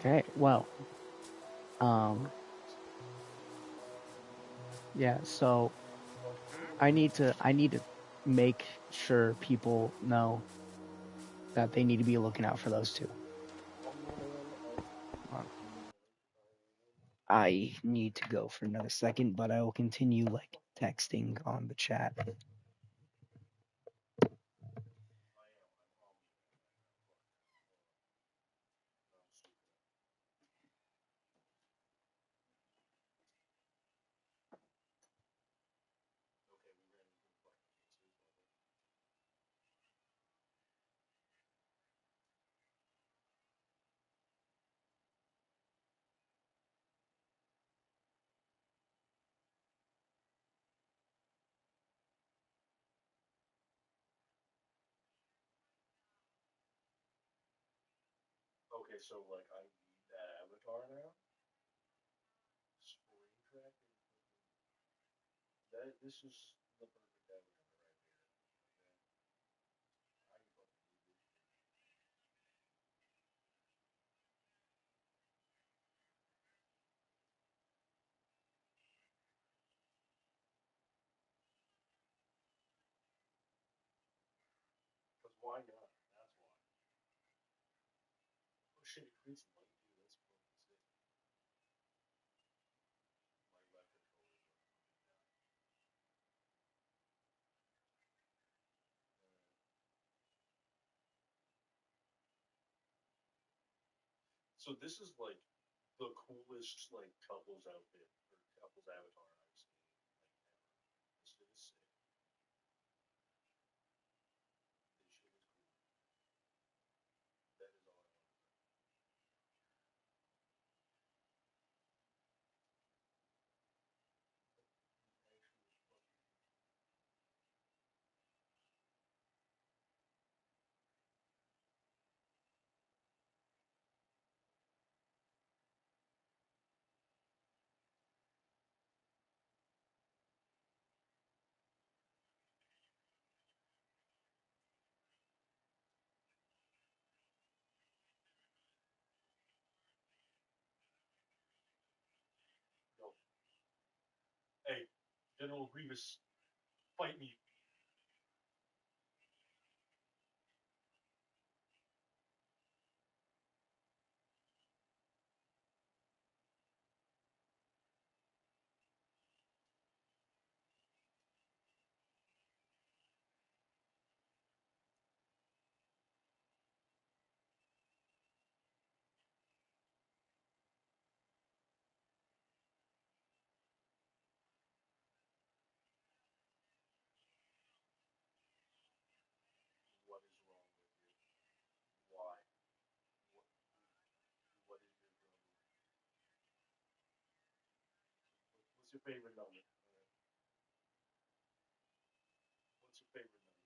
Speaker 1: Okay, well. Yeah, so I need to make sure people know that they need to be looking out for those two. I need to go for another second, but I will continue like texting on the chat.
Speaker 2: Okay, so like I need that avatar now. Screen tracking. This is the perfect avatar right here. I fucking need this. Cause why not? That's why. Oh shit, it creates light too. That's fucking sick. My left controller. So this is like the coolest like couples outfit or couples avatar I've seen like ever. This shit is sick. This shit is cool. That is all I want to say. Actually, fucking. Yo, hey, General Grievous, fight me. What is wrong with you? Why? What, what is your problem? What's your favorite number? What's your favorite number?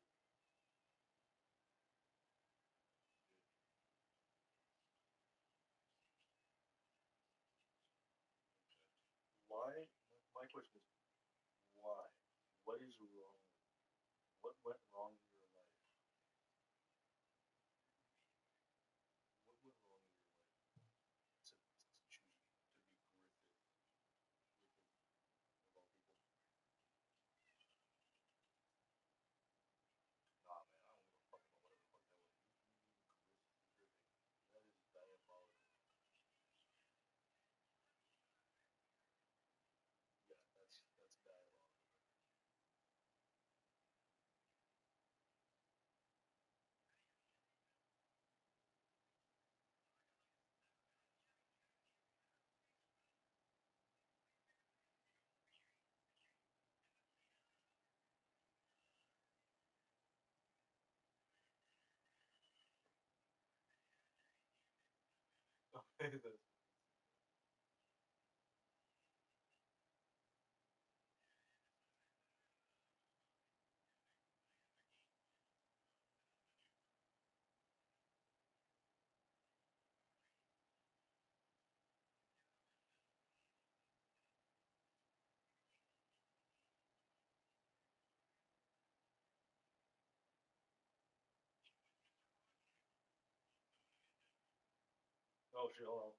Speaker 2: Why? My question is why? What is wrong? What went wrong in your life? What went wrong in your life to choose to be Griffith? Griffith of all people. Oh shit, hold on.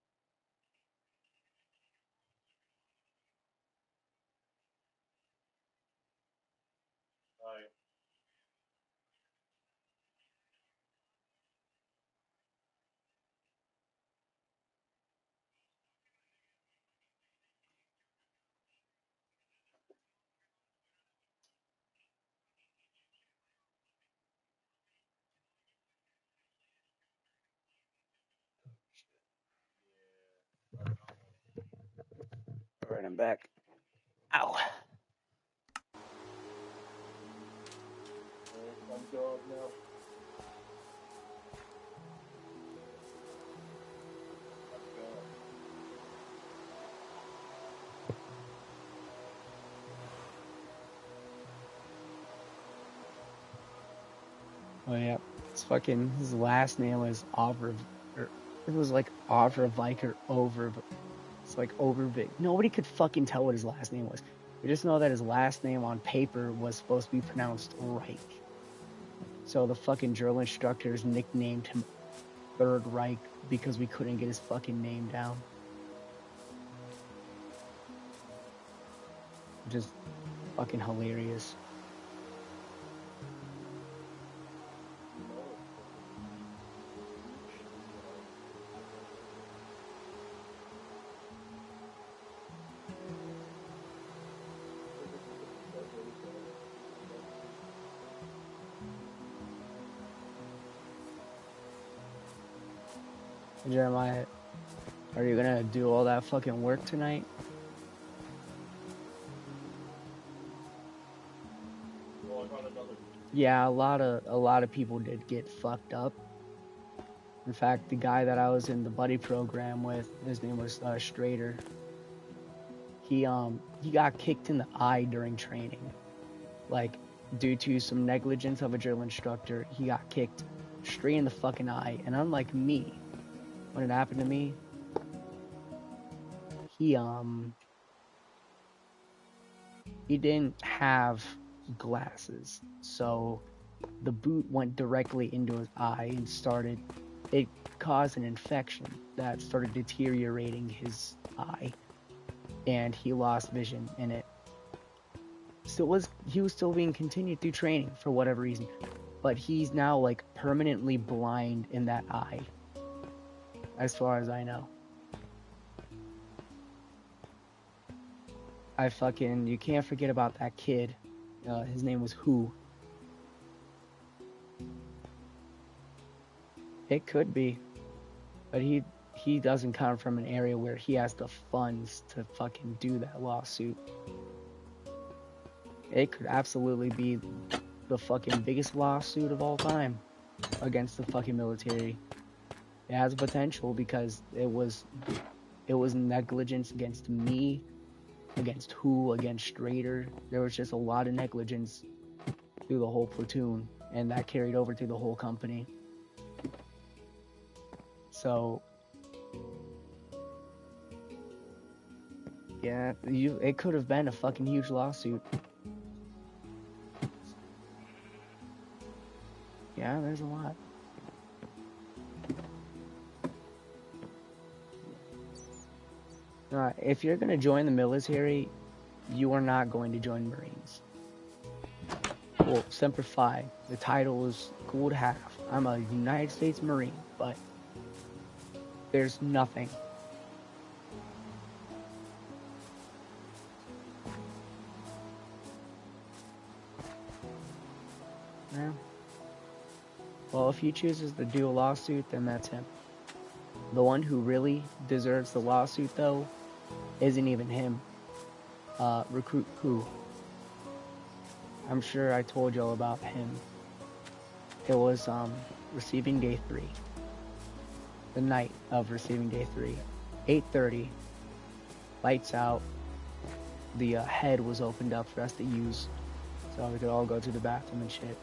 Speaker 2: Alright.
Speaker 1: Alright, I'm back. Ow.
Speaker 2: I'm going now. Let's go.
Speaker 1: Oh yeah, it's fucking. His last name was Over. Or it was like Overvik or Over. It's like Overvik. Nobody could fucking tell what his last name was. We just know that his last name on paper was supposed to be pronounced Reich. So the fucking drill instructors nicknamed him Third Reich because we couldn't get his fucking name down. Which is fucking hilarious. Jeremiah, are you gonna do all that fucking work tonight?
Speaker 2: Well, I found another.
Speaker 1: Yeah, a lot of people did get fucked up. In fact, the guy that I was in the buddy program with, his name was Strader. He got kicked in the eye during training, like due to some negligence of a drill instructor. He got kicked straight in the fucking eye, and unlike me, when it happened to me, he didn't have glasses, so the boot went directly into his eye and it caused an infection that started deteriorating his eye, and he lost vision in it. He was still being continued through training for whatever reason, but he's now like permanently blind in that eye, as far as I know. You can't forget about that kid. His name was Who. It could be, but he doesn't come from an area where he has the funds to fucking do that lawsuit. It could absolutely be the fucking biggest lawsuit of all time against the fucking military. It has potential because it was negligence against me, against Who, against Strader. There was just a lot of negligence through the whole platoon, and that carried over through the whole company. So yeah, it could have been a fucking huge lawsuit. Yeah, there's a lot. If you're gonna join the military, you are not going to join Marines. Well, Semper Fi, the title is cool to have. I'm a United States Marine, but there's nothing. Yeah. Well, if he chooses to do a lawsuit, then that's him. The one who really deserves the lawsuit, though, isn't even him. Recruit Who. I'm sure I told y'all about him. It was receiving day 3. the night of receiving day 3, 8:30, lights out. The head was opened up for us to use, so we could all go to the bathroom and shit.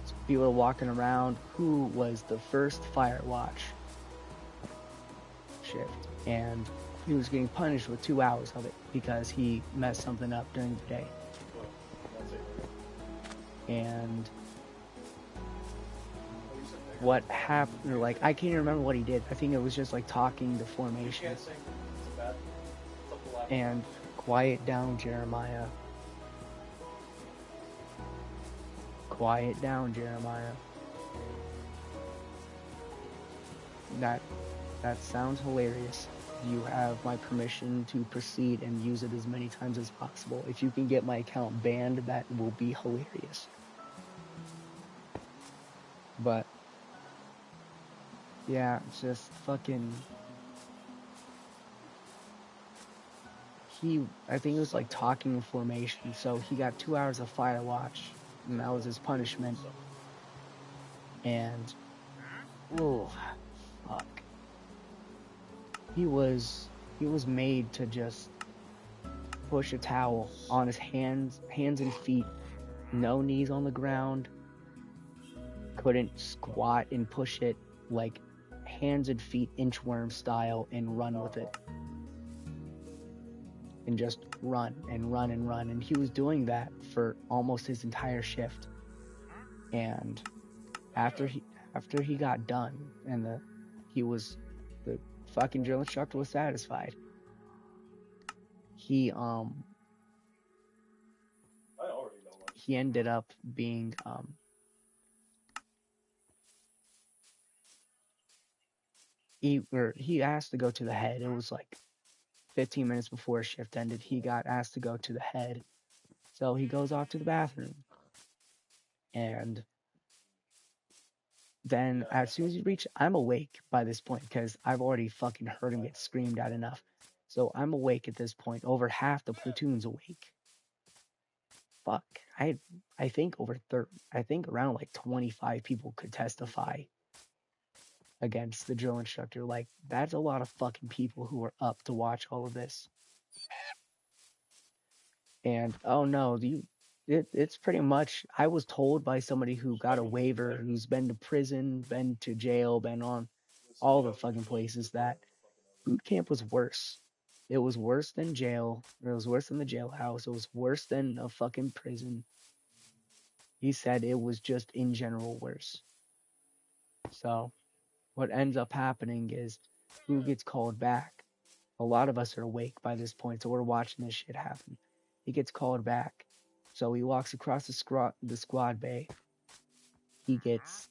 Speaker 1: So people were walking around. Who was the first fire watch shift, and he was getting punished with 2 hours of it because he messed something up during the day. And what happened, or like, I can't even remember what he did. I think it was just like talking the formation. And quiet down, Jeremiah. Quiet down, Jeremiah. That sounds hilarious. You have my permission to proceed and use it as many times as possible. If you can get my account banned, that will be hilarious. But yeah, it's just fucking. I think it was like talking in formation, so he got 2 hours of fire watch, and that was his punishment. And, oh, fuck. He was made to just push a towel on his hands and feet, no knees on the ground, couldn't squat and push it, like hands and feet inchworm style, and run with it. And just run and run and run. And he was doing that for almost his entire shift. And after he got done, and the fucking drill instructor was satisfied, he ended up being he asked to go to the head. It was like 15 minutes before his shift ended. He got asked to go to the head, so he goes off to the bathroom. And then as soon as he reached, I'm awake by this point because I've already fucking heard him get screamed at enough. So I'm awake at this point. Over half the platoon's awake. Fuck. I think I think around like 25 people could testify against the drill instructor. Like, that's a lot of fucking people who are up to watch all of this. And oh no, it's pretty much, I was told by somebody who got a waiver, who's been to prison, been to jail, been on all the fucking places, that boot camp was worse. It was worse than jail. It was worse than the jailhouse. It was worse than a fucking prison. He said it was just in general worse. So what ends up happening is, who gets called back? A lot of us are awake by this point, so we're watching this shit happen. He gets called back. So he walks across the squad bay. He gets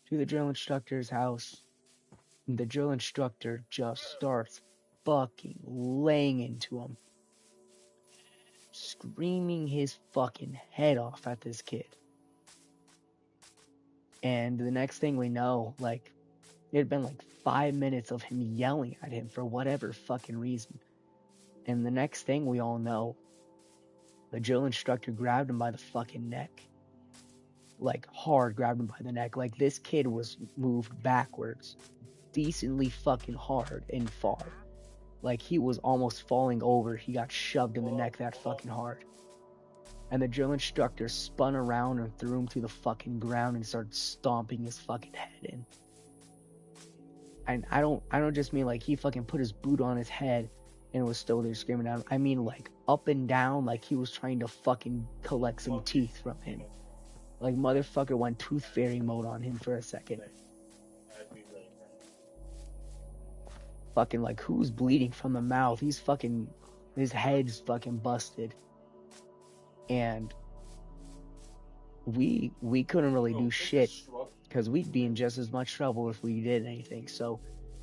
Speaker 1: to the drill instructor's house. And the drill instructor just starts fucking laying into him. Screaming his fucking head off at this kid. And the next thing we know, like, it had been like 5 minutes of him yelling at him for whatever fucking reason. And the next thing we all know, the drill instructor grabbed him by the fucking neck. Like, hard grabbed him by the neck. Like, this kid was moved backwards decently fucking hard and far. Like, he was almost falling over. He got shoved in the neck that fucking hard. And the drill instructor spun around and threw him to the fucking ground and started stomping his fucking head in. And I don't just mean like he fucking put his boot on his head and was still there screaming at him. I mean like up and down, like he was trying to fucking collect some teeth from him. Like, motherfucker went tooth fairy mode on him for a second. Fucking like, who's bleeding from the mouth? His head's fucking busted. And we couldn't really do shit because we'd be in just as much trouble if we did anything. So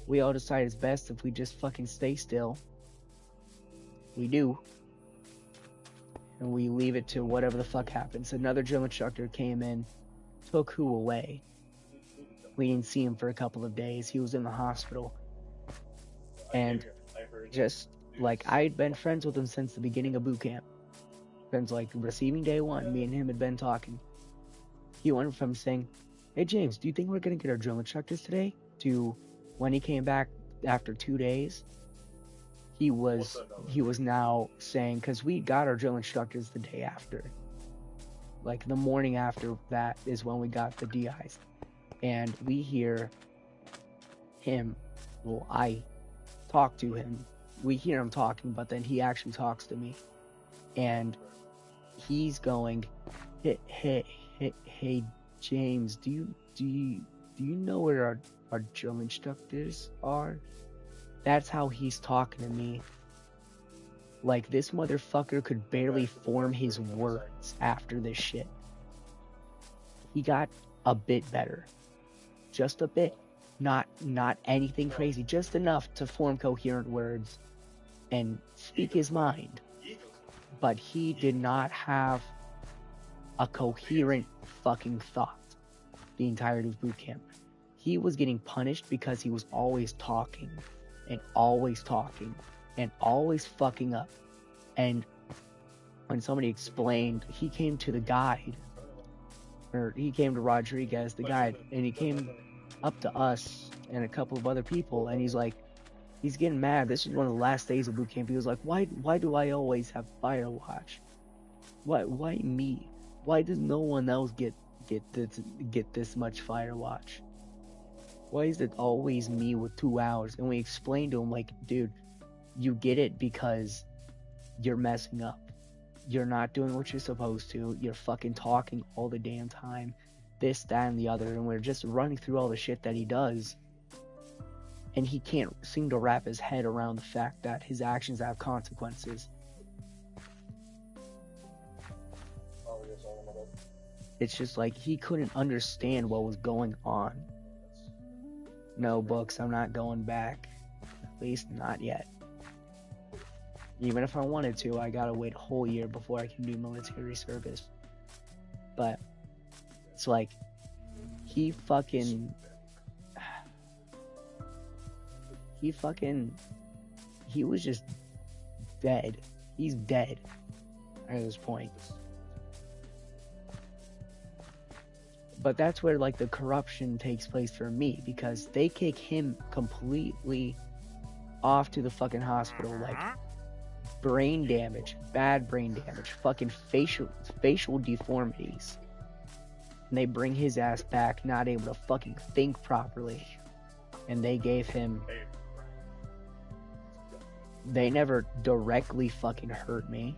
Speaker 1: we all decided it's best if we just fucking stay still. We do. And we leave it to whatever the fuck happens. Another drill instructor came in, took Who away. We didn't see him for a couple of days. He was in the hospital. And just like, I'd been friends with him since the beginning of boot camp. Since like receiving day 1, me and him had been talking. He went from saying, "Hey James, do you think we're gonna get our drill instructors today?" to, When he came back after 2 days, he was now saying, because we got our drill instructors the day after. Like the morning after that is when we got the DIs. And we hear him, well, I talk to him. We hear him talking, but then he actually talks to me. And he's going, hey, James, do you know where our drill instructors are? That's how he's talking to me. Like, this motherfucker could barely form his words after this shit. He got a bit better. Just a bit. Not anything crazy. Just enough to form coherent words and speak his mind. But he did not have a coherent fucking thought the entirety of boot camp. He was getting punished because he was always talking and always talking and always fucking up. And when somebody explained, he came to the guide, or he came to Rodriguez, the guide, and he came up to us and a couple of other people, and he's like, he's getting mad. This is one of the last days of boot camp. He was like, why do I always have fire watch? Why me? Why does no one else get this much fire watch? Why is it always me with 2 hours? And we explained to him, like, dude, you get it because you're messing up. You're not doing what you're supposed to. You're fucking talking all the damn time. This, that, and the other. And we're just running through all the shit that he does. And he can't seem to wrap his head around the fact that his actions have consequences. It's just like he couldn't understand what was going on. No, books, I'm not going back. At least not yet. Even if I wanted to, I gotta wait a whole year before I can do military service. But it's like, he was just dead. He's dead at this point. But that's where, like, the corruption takes place for me, because they kick him completely off to the fucking hospital, like, brain damage, bad brain damage, fucking facial deformities. And they bring his ass back, not able to fucking think properly. And they gave him... They never directly fucking hurt me,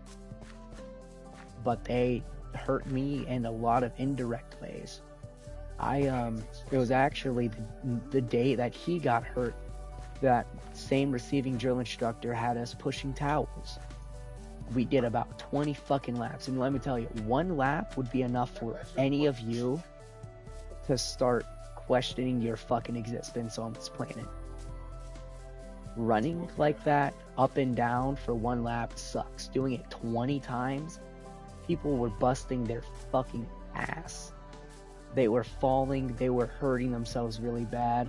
Speaker 1: but they hurt me in a lot of indirect ways. It was actually the day that he got hurt, that same receiving drill instructor had us pushing towels. We did about 20 fucking laps, and let me tell you, 1 lap would be enough for any of you to start questioning your fucking existence on this planet. Running like that, up and down for 1 lap sucks. Doing it 20 times, people were busting their fucking ass. They were falling, they were hurting themselves really bad.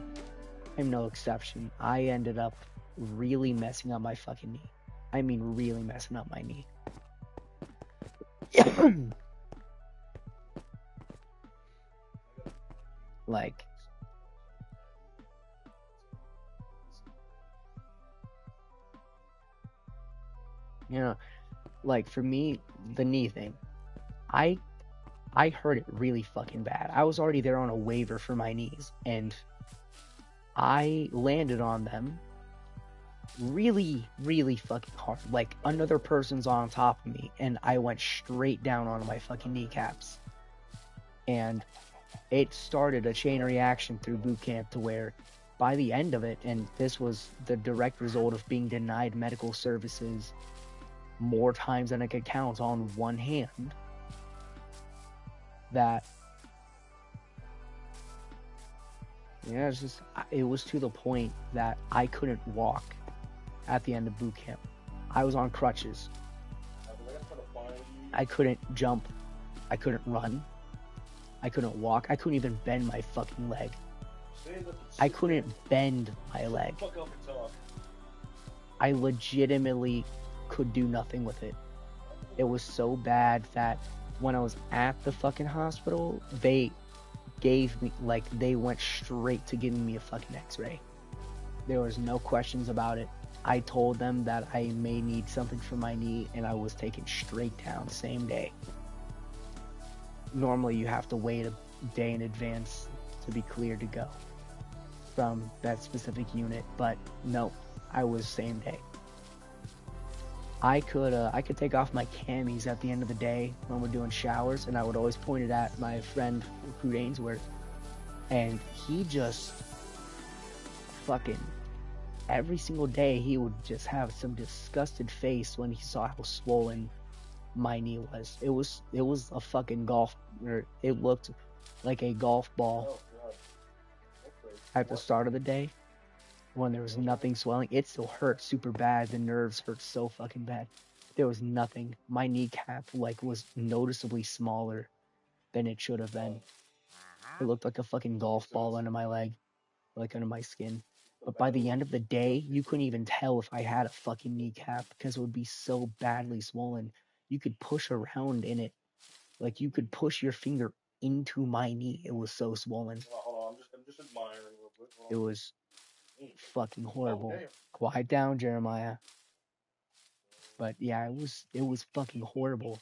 Speaker 1: I'm no exception. I ended up really messing up my fucking knee. I mean, really messing up my knee. Like, you know, like, for me, the knee thing, I hurt it really fucking bad. I was already there on a waiver for my knees, and I landed on them really, really fucking hard. Like, another person's on top of me, and I went straight down onto my fucking kneecaps. And it started a chain reaction through boot camp to where, by the end of it, and this was the direct result of being denied medical services more times than I could count on one hand, that, yeah, it's just, it was to the point that I couldn't walk at the end of boot camp. I was on crutches. I couldn't jump. I couldn't run. I couldn't walk. I couldn't even bend my fucking leg. I couldn't bend my leg. I legitimately could do nothing with it. It was so bad that when I was at the fucking hospital, they gave me, like, they went straight to giving me a fucking x-ray. There was no questions about it. I told them that I may need something for my knee, and I was taken straight down same day. Normally, you have to wait a day in advance to be cleared to go from that specific unit, but no, I was same day. I could take off my camis at the end of the day when we're doing showers, and I would always point it at my friend Hoot Ainsworth, and he just fucking every single day he would just have some disgusted face when he saw how swollen my knee was. It was a fucking golf, or it looked like a golf ball at the start of the day when there was nothing swelling. It still hurt super bad. The nerves hurt so fucking bad. There was nothing. My kneecap was noticeably smaller than it should have been. It looked like a fucking golf ball under my leg, under my skin. But by the end of the day, you couldn't even tell if I had a fucking kneecap because it would be so badly swollen. You could push around in it. You could push your finger into my knee. It was so swollen.
Speaker 2: Hold on, I'm just admiring a little bit.
Speaker 1: It was fucking horrible. Quiet down, Jeremiah. But yeah, it was fucking horrible.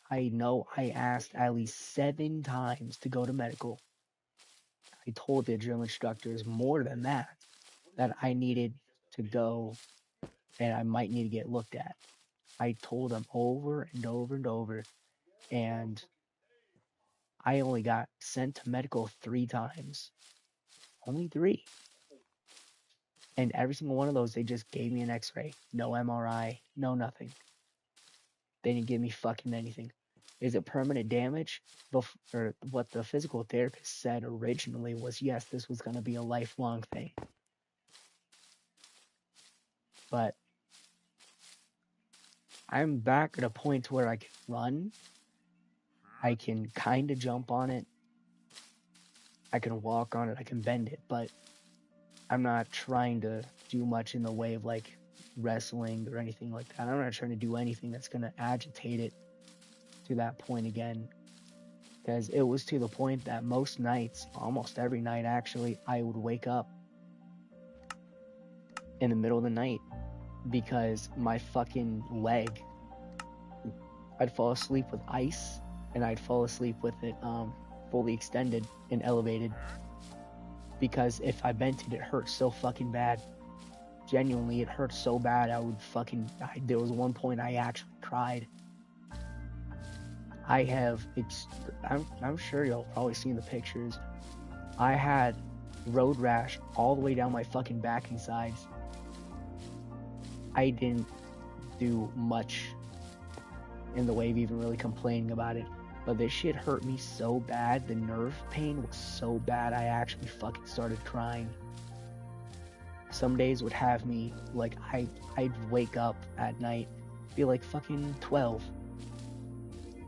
Speaker 1: I know I asked at least 7 times to go to medical. I told the drill instructors more than that I needed to go and I might need to get looked at. I told them over and over and over, and I only got sent to medical 3 times. Only 3. And every single one of those, they just gave me an x-ray. No MRI, no nothing. They didn't give me fucking anything. Is it permanent damage? Or what the physical therapist said originally was, yes, this was going to be a lifelong thing. But I'm back at a point where I can run. I can kind of jump on it. I can walk on it. I can bend it. But I'm not trying to do much in the way of wrestling or anything like that. I'm not trying to do anything that's going to agitate it to that point again. Because it was to the point that most nights, almost every night actually, I would wake up in the middle of the night because my fucking leg, I'd fall asleep with ice and I'd fall asleep with it fully extended and elevated, because if I bent it, it hurt so fucking bad. Genuinely, it hurt so bad there was one point I actually cried. I'm sure y'all probably seen the pictures. I had road rash all the way down my fucking back and sides. I didn't do much in the way of even really complaining about it, but this shit hurt me so bad. The nerve pain was so bad, I actually fucking started crying. Some days would have me, I'd wake up at night, be fucking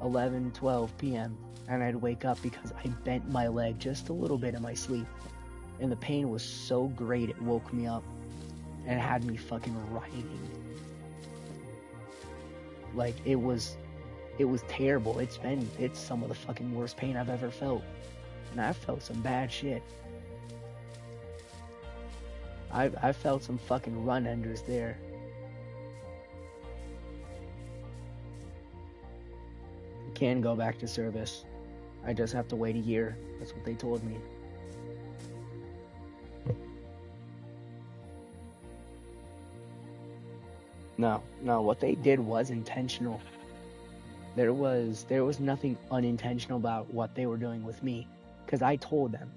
Speaker 1: 11, 12 p.m. and I'd wake up because I bent my leg just a little bit in my sleep. And the pain was so great, it woke me up and had me fucking writhing. It was terrible. It's some of the fucking worst pain I've ever felt. And I've felt some bad shit. I've felt some fucking run enders there. Can go back to service. I just have to wait a year. That's what they told me. No, what they did was intentional. There was nothing unintentional about what they were doing with me, because I told them.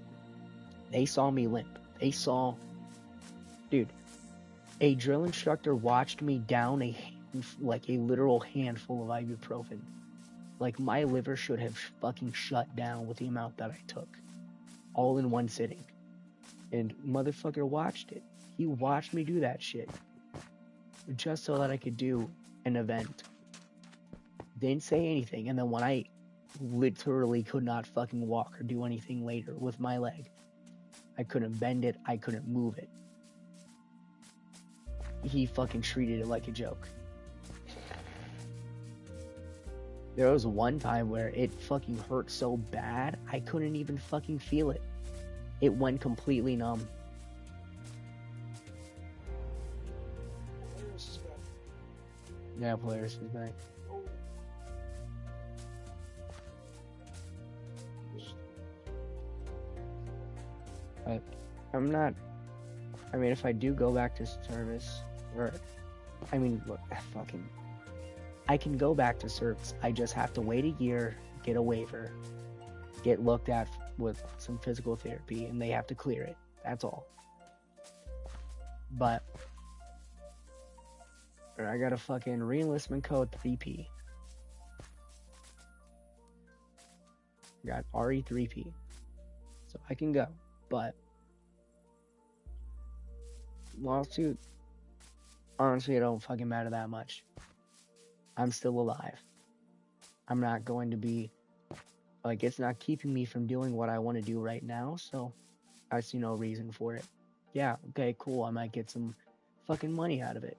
Speaker 1: They saw me limp. Dude, a drill instructor watched me down a literal handful of ibuprofen. My liver should have fucking shut down with the amount that I took, all in one sitting. And motherfucker watched it. He watched me do that shit, just so that I could do an event. Didn't say anything, and then when I literally could not fucking walk or do anything later with my leg, I couldn't bend it, I couldn't move it, he fucking treated it like a joke. There was one time where it fucking hurt so bad, I couldn't even fucking feel it. It went completely numb.
Speaker 2: Polaris is back.
Speaker 1: Yeah, Polaris is back.
Speaker 2: Oh.
Speaker 1: But I'm not. I mean, if I do go back to service, or I mean, look, fucking, I can go back to service. I just have to wait a year, get a waiver, get looked at with some physical therapy, and they have to clear it. That's all. But I got a fucking reenlistment code 3P. Got RE3P. So I can go. But lawsuit, honestly, it don't fucking matter that much. I'm still alive. I'm not going to be, like, it's not keeping me from doing what I want to do right now, so I see no reason for it. Yeah, okay, cool, I might get some fucking money out of it.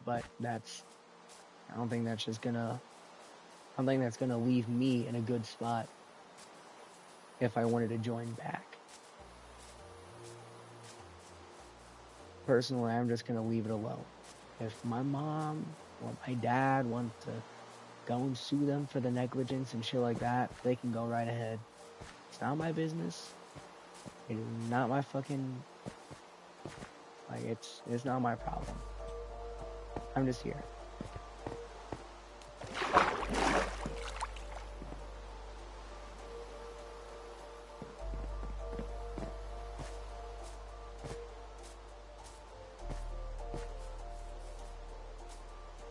Speaker 1: But I don't think that's gonna leave me in a good spot if I wanted to join back. Personally, I'm just gonna leave it alone. If my mom or my dad want to go and sue them for the negligence and shit like that, they can go right ahead. It's not my business. It is not my fucking, like, it's not my problem. I'm just here.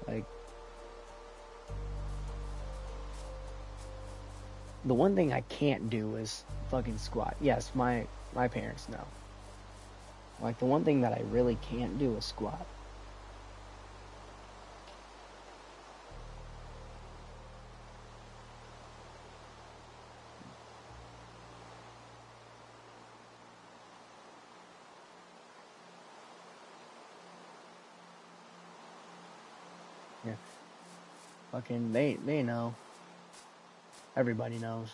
Speaker 1: Like, the one thing I can't do is fucking squat. Yes, my parents know. Like, the one thing that I really can't do is squat. Yeah. Fucking, they know. Everybody knows.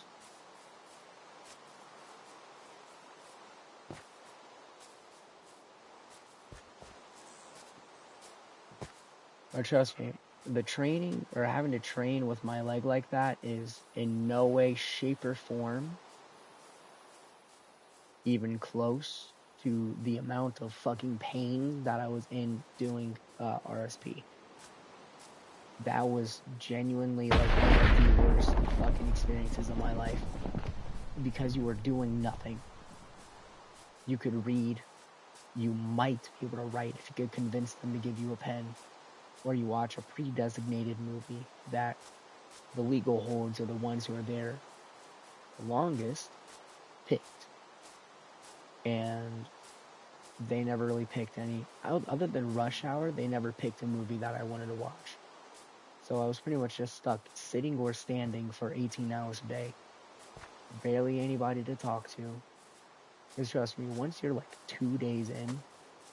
Speaker 1: But trust me, the training, or having to train with my leg like that, is in no way, shape, or form even close to the amount of fucking pain that I was in doing RSP. That was genuinely like one of the worst fucking experiences of my life, because you were doing nothing. You could read, you might be able to write if you could convince them to give you a pen, or you watch a pre-designated movie that the legal holds, or the ones who are there the longest picked. And they never really picked any, other than Rush Hour, they never picked a movie that I wanted to watch. So I was pretty much just stuck sitting or standing for 18 hours a day. Barely anybody to talk to. Because trust me, once you're like 2 days in,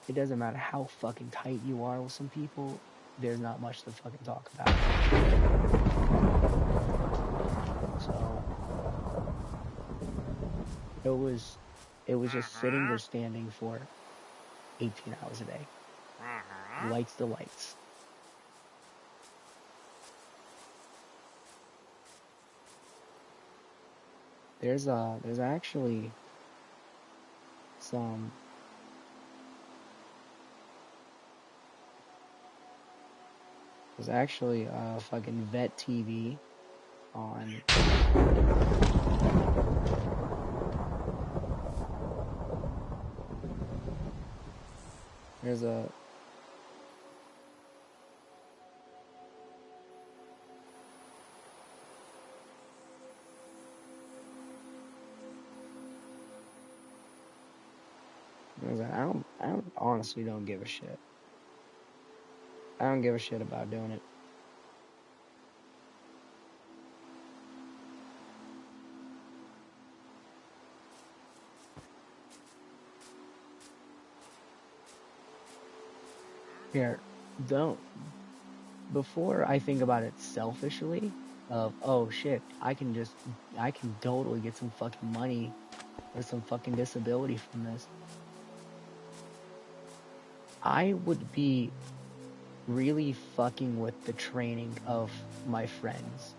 Speaker 1: it doesn't matter how fucking tight you are with some people, there's not much to fucking talk about. So it was just sitting or standing for 18 hours a day. Lights to lights. There's actually some fucking Vet TV on I honestly don't give a shit. I don't give a shit about doing it. Here, before I think about it selfishly, of, oh shit, I can totally get some fucking money or some fucking disability from this. I would be really fucking with the training of my friends.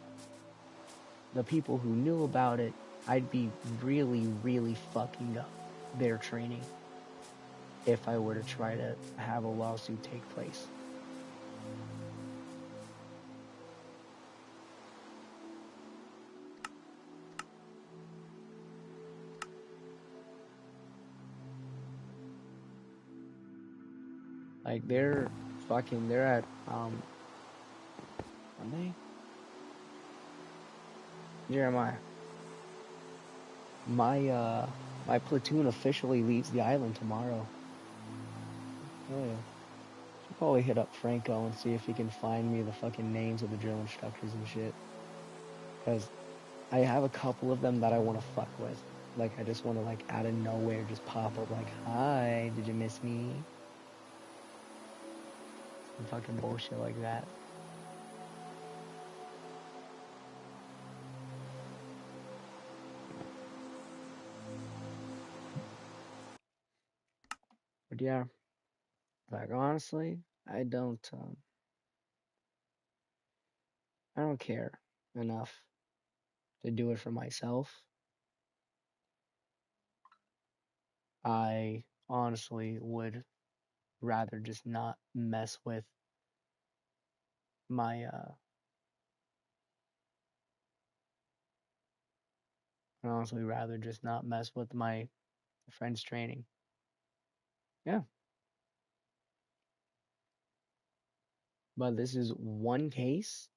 Speaker 1: The people who knew about it, I'd be really, really fucking up their training if I were to try to have a lawsuit take place. Like they're at are they? Jeremiah. My platoon officially leaves the island tomorrow. Oh yeah. Should probably hit up Franco and see if he can find me the fucking names of the drill instructors and shit. Cause I have a couple of them that I want to fuck with. Like I just want to like out of nowhere just pop up like, hi, did you miss me? Some fucking bullshit like that. But yeah, like honestly, I don't care enough to do it for myself. I honestly would rather just not mess with my I'd honestly rather just not mess with my friend's training. Yeah. But this is one case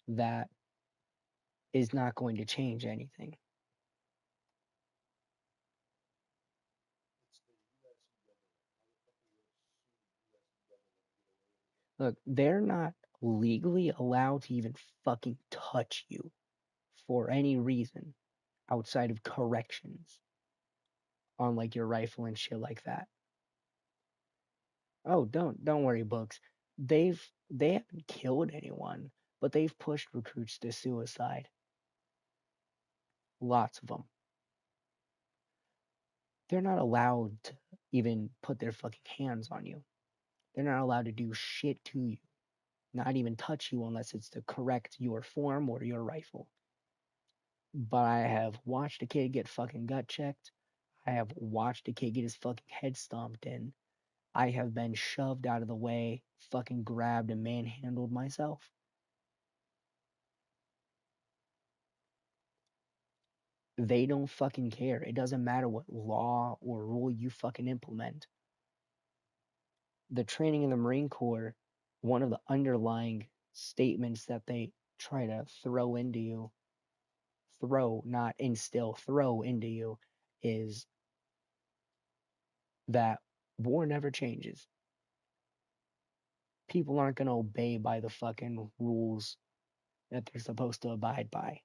Speaker 1: that is not going to change anything. Look, they're not legally allowed to even fucking touch you for any reason outside of corrections on like your rifle and shit like that. Oh, don't worry, Books. They haven't killed anyone, but they've pushed recruits to suicide. Lots of them. They're not allowed to even put their fucking hands on you. They're not allowed to do shit to you. Not even touch you unless it's to correct your form or your rifle. But I have watched a kid get fucking gut checked. I have watched a kid get his fucking head stomped in. I have been shoved out of the way, fucking grabbed and manhandled myself. They don't fucking care. It doesn't matter what law or rule you fucking implement. The training in the Marine Corps, one of the underlying statements that they try to throw into you, not instill, throw into you, is that war never changes. People aren't going to obey by the fucking rules that they're supposed to abide by.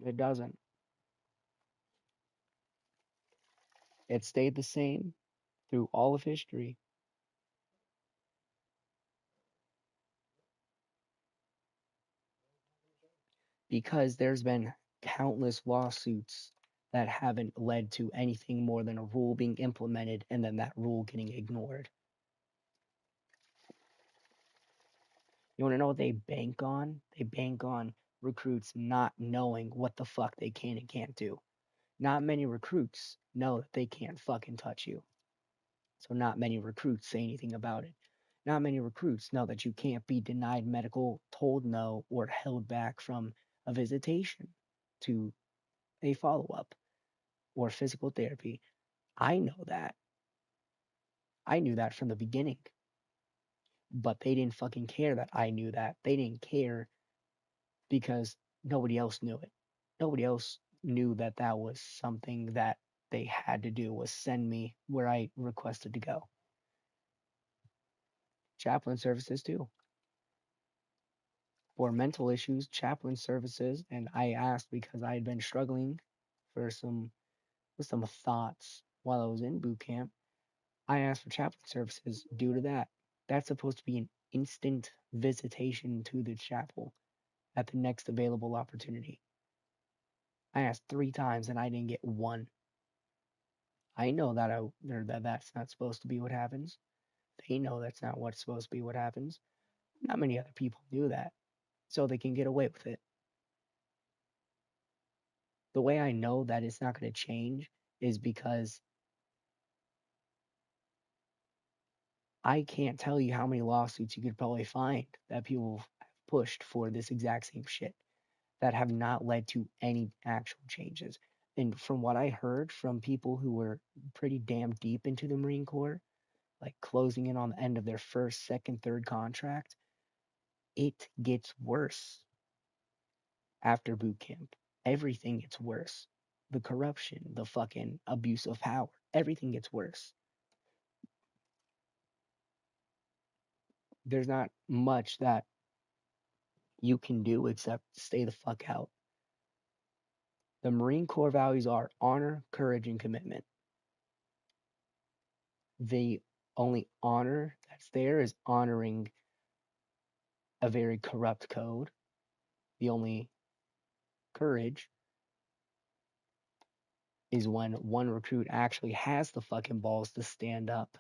Speaker 1: It doesn't. It stayed the same through all of history. Because there's been countless lawsuits that haven't led to anything more than a rule being implemented and then that rule getting ignored. You want to know what they bank on? They bank on recruits not knowing what the fuck they can and can't do. Not many recruits know that they can't fucking touch you. So not many recruits say anything about it. Not many recruits know that you can't be denied medical, told no, or held back from a visitation to a follow-up or physical therapy. I know that. I knew that from the beginning. But they didn't fucking care that I knew that. They didn't care because nobody else knew it. Nobody else knew that that was something that they had to do, was send me where I requested to go. Chaplain services too. For mental issues, chaplain services, and I asked because I had been struggling for with some thoughts while I was in boot camp. I asked for chaplain services due to that. That's supposed to be an instant visitation to the chapel at the next available opportunity. I asked 3 times and I didn't get one. I know that that's not supposed to be what happens. They know that's not what's supposed to be what happens. Not many other people do that, so they can get away with it. The way I know that it's not going to change is because I can't tell you how many lawsuits you could probably find that people have pushed for this exact same shit that have not led to any actual changes. And from what I heard from people who were pretty damn deep into the Marine Corps, like closing in on the end of their first, second, third contract, it gets worse after boot camp. Everything gets worse. The corruption, the fucking abuse of power, everything gets worse. There's not much that you can do except stay the fuck out. The Marine Corps values are honor, courage, and commitment. The only honor that's there is honoring a very corrupt code. The only courage is when one recruit actually has the fucking balls to stand up.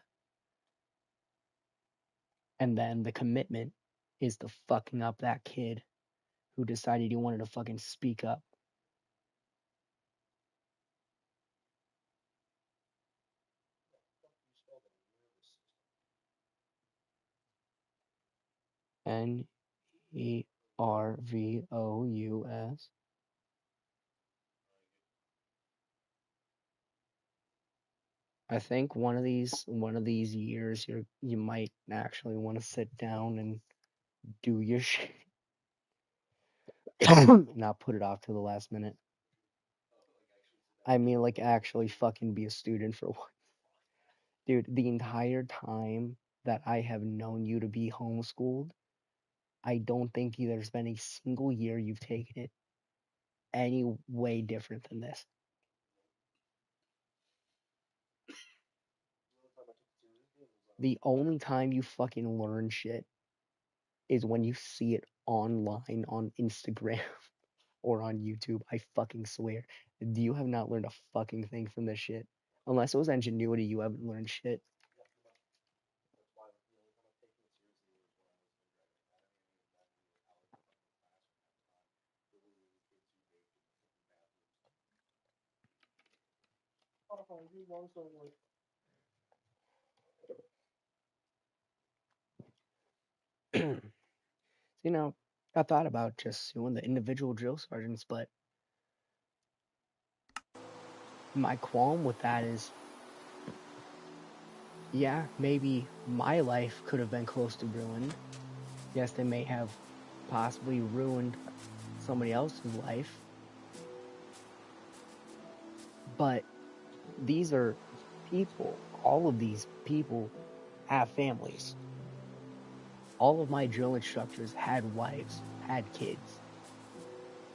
Speaker 1: And then the commitment is to fucking up that kid who decided he wanted to fucking speak up. Nervous. I think one of these years you might actually want to sit down and do your shit. Not put it off to the last minute. I mean, like, actually fucking be a student for one. Dude, the entire time that I have known you to be homeschooled, I don't think there's been a single year you've taken it any way different than this. The only time you fucking learn shit is when you see it online on Instagram or on YouTube. I fucking swear. You have not learned a fucking thing from this shit. Unless it was ingenuity, you haven't learned shit. You know, I thought about just suing the individual drill sergeants, but my qualm with that is, yeah, maybe my life could have been close to ruined. Yes, they may have possibly ruined somebody else's life. But these are people. All of these people have families. All of my drill instructors had wives, had kids.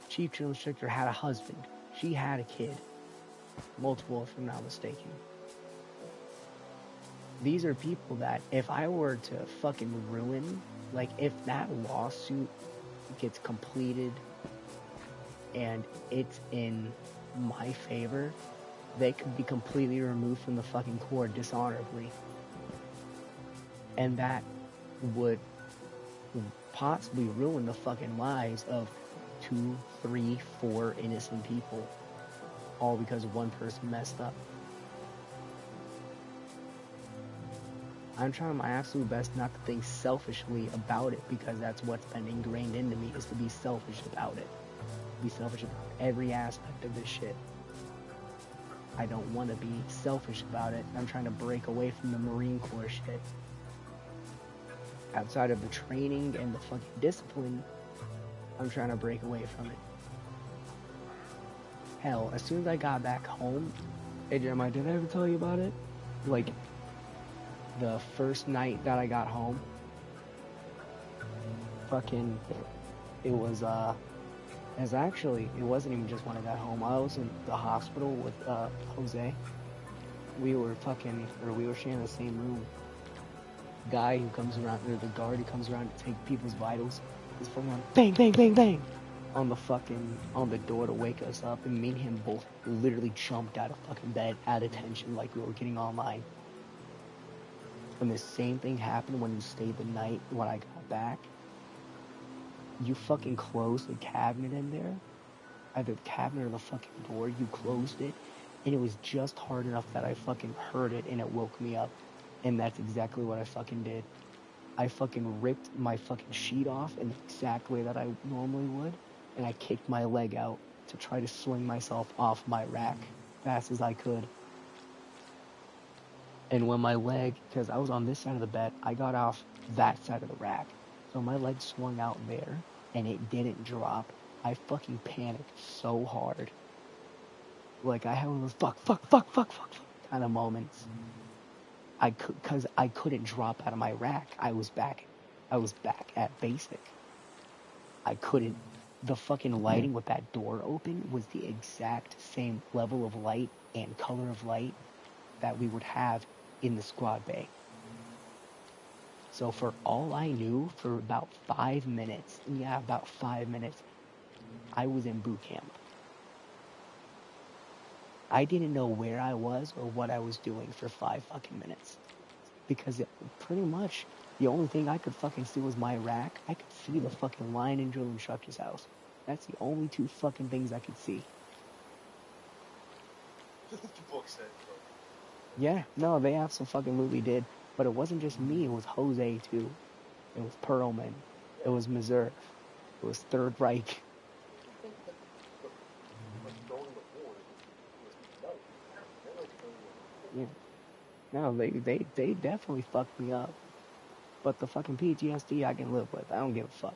Speaker 1: Chief drill instructor had a husband. She had a kid. Multiple, if I'm not mistaken. These are people that if I were to fucking ruin, like if that lawsuit gets completed and it's in my favor, they could be completely removed from the fucking Corps dishonorably. And that would possibly ruin the fucking lives of 2, 3, 4 innocent people, all because one person messed up. I'm trying my absolute best not to think selfishly about it, because that's what's been ingrained into me, is to be selfish about it. Be selfish about every aspect of this shit. I don't want to be selfish about it. I'm trying to break away from the Marine Corps shit. Outside of the training and the fucking discipline, I'm trying to break away from it. Hell, as soon as I got back home, hey Jeremiah, did I ever tell you about it? Like, the first night that I got home, fucking, it wasn't even just when I got home. I was in the hospital with Jose. We were sharing the same room. The guard who comes around to take people's vitals, is fucking on bang, bang, bang, bang. on the door to wake us up, and me and him both literally jumped out of fucking bed at attention like we were getting online. And the same thing happened when you stayed the night when I got back. You fucking closed the cabinet in there, either the cabinet or the fucking door. You closed it, and it was just hard enough that I fucking heard it, and it woke me up. And that's exactly what I fucking did. I fucking ripped my fucking sheet off in the exact way that I normally would, and I kicked my leg out to try to swing myself off my rack fast as I could. And when my leg, because I was on this side of the bed, I got off that side of the rack. So my leg swung out there, and it didn't drop. I fucking panicked so hard. Like, I had one of those fuck kind of moments. Cause I couldn't drop out of my rack. I was back at basic. I couldn't. The fucking lighting with that door open was the exact same level of light and color of light that we would have in the squad bay. So for all I knew, for about 5 minutes, I was in boot camp. I didn't know where I was or what I was doing for 5 fucking minutes. Because pretty much the only thing I could fucking see was my rack. I could see the fucking line and drill instructor's house. That's the only 2 fucking things I could see.
Speaker 2: The book said, bro.
Speaker 1: Yeah, no, they absolutely did. But it wasn't just me, it was Jose too. It was Perlman. It was Missouri. It was Third Reich. Yeah. No, they definitely fucked me up. But the fucking PTSD I can live with. I don't give a fuck.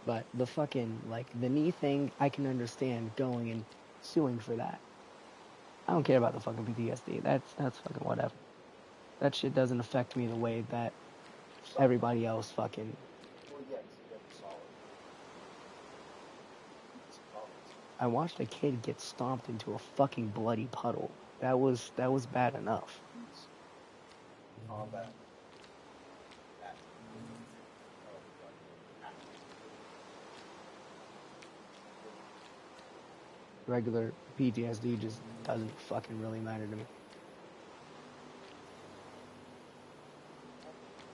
Speaker 1: But the fucking, like, the knee thing, I can understand going and suing for that. I don't care about the fucking PTSD. That's fucking whatever. That shit doesn't affect me the way that everybody else fucking...
Speaker 2: Well, yes, that's solid.
Speaker 1: I watched a kid get stomped into a fucking bloody puddle. That was bad enough.
Speaker 2: Combat.
Speaker 1: Regular PTSD just doesn't fucking really matter to me.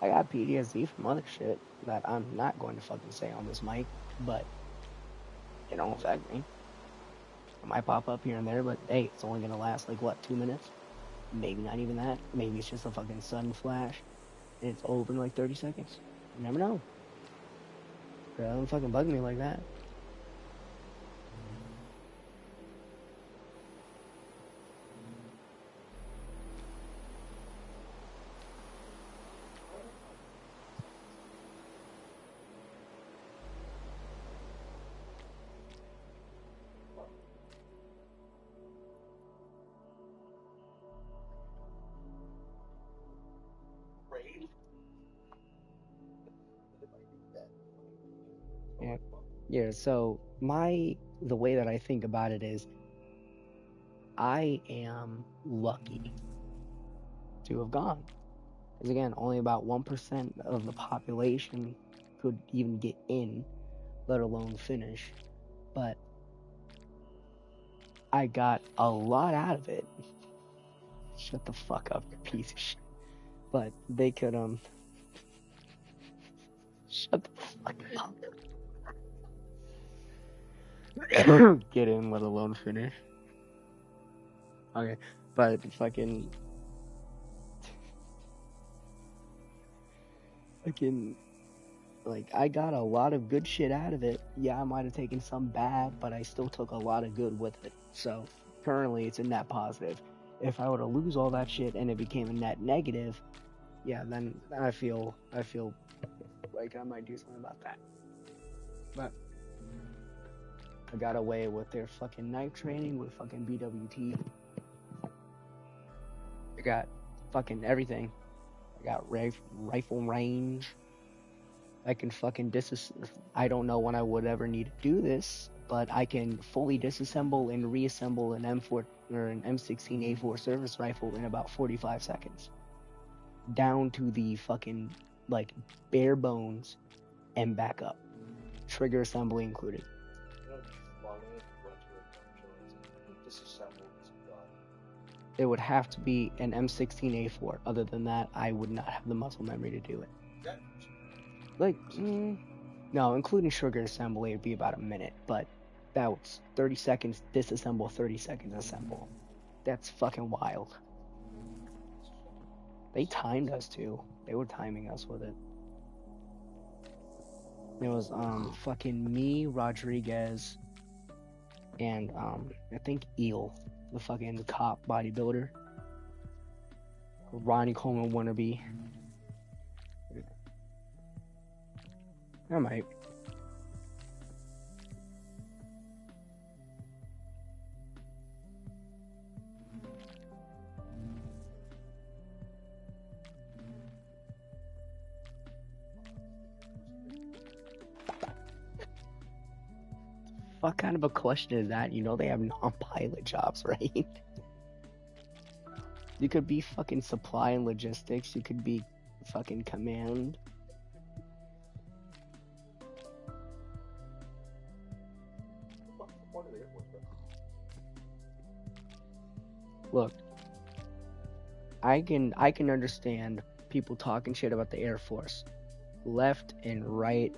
Speaker 1: I got PTSD from other shit that I'm not going to fucking say on this mic, but it don't affect me. It might pop up here and there, but hey, it's only gonna last like what, 2 minutes? Maybe not even that. Maybe it's just a fucking sudden flash and it's over in like 30 seconds. You never know. It doesn't fucking bug me like that. Yeah. Yeah, so the way that I think about it is I am lucky to have gone. Because again, only about 1% of the population could even get in, let alone finish. But I got a lot out of it. Shut the fuck up, you piece of shit. But they could, shut the fuck up. Get in, let alone finish. Okay, but fucking, like, I got a lot of good shit out of it. Yeah, I might have taken some bad, but I still took a lot of good with it. So, currently, it's a net positive. If I were to lose all that shit and it became a net negative, yeah, then I feel like I might do something about that. But I got away with their fucking knife training with fucking BWT. I got fucking everything. I got rifle range. I can fucking I don't know when I would ever need to do this, but I can fully disassemble and reassemble an M4 or an M16A4 service rifle in about 45 seconds. Down to the fucking, like, bare bones and back up. Trigger assembly included.
Speaker 2: You know, funny went to a bunch of disassembled this gun.
Speaker 1: It would have to be an M16A4. Other than that, I would not have the muscle memory to do it.
Speaker 2: That
Speaker 1: Like, no, including trigger assembly, it'd be about a minute, but that was 30 seconds disassemble, 30 seconds assemble. That's fucking wild. They timed us too. They were timing us with it. It was fucking me, Rodriguez, and I think Eel, the fucking cop bodybuilder. Ronnie Coleman wannabe. I might. What kind of a question is that? You know they have non-pilot jobs, right? You could be fucking supply and logistics. You could be fucking command.
Speaker 2: What's the point of the Air Force, bro?
Speaker 1: Look, I can understand people talking shit about the Air Force, left and right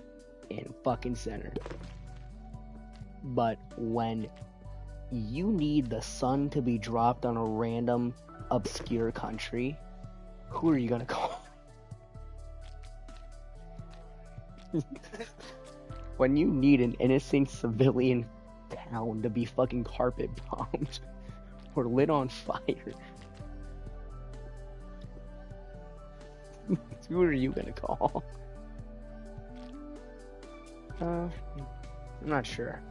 Speaker 1: and fucking center. But when you need the sun to be dropped on a random obscure country, who are you gonna call? When you need an innocent civilian town to be fucking carpet bombed or lit on fire, who are you gonna call? I'm not sure.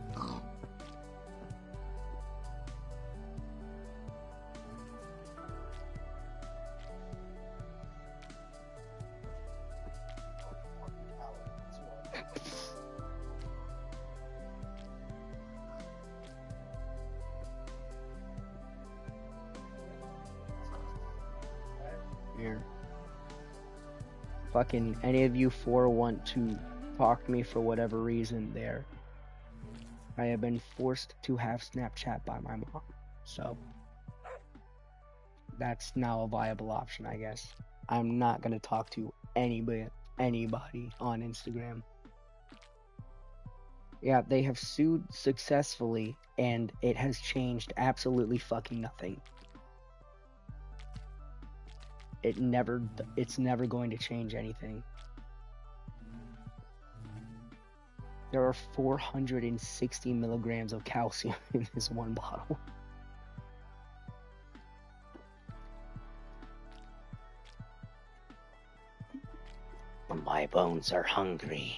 Speaker 1: Here. Fucking any of you four want to talk to me for whatever reason there. I have been forced to have Snapchat by my mom, so that's now a viable option, I guess. I'm not gonna talk to anybody on Instagram. Yeah, they have sued successfully, and it has changed absolutely fucking nothing. It's never going to change anything. There are 460 milligrams of calcium in this one bottle. My bones are hungry.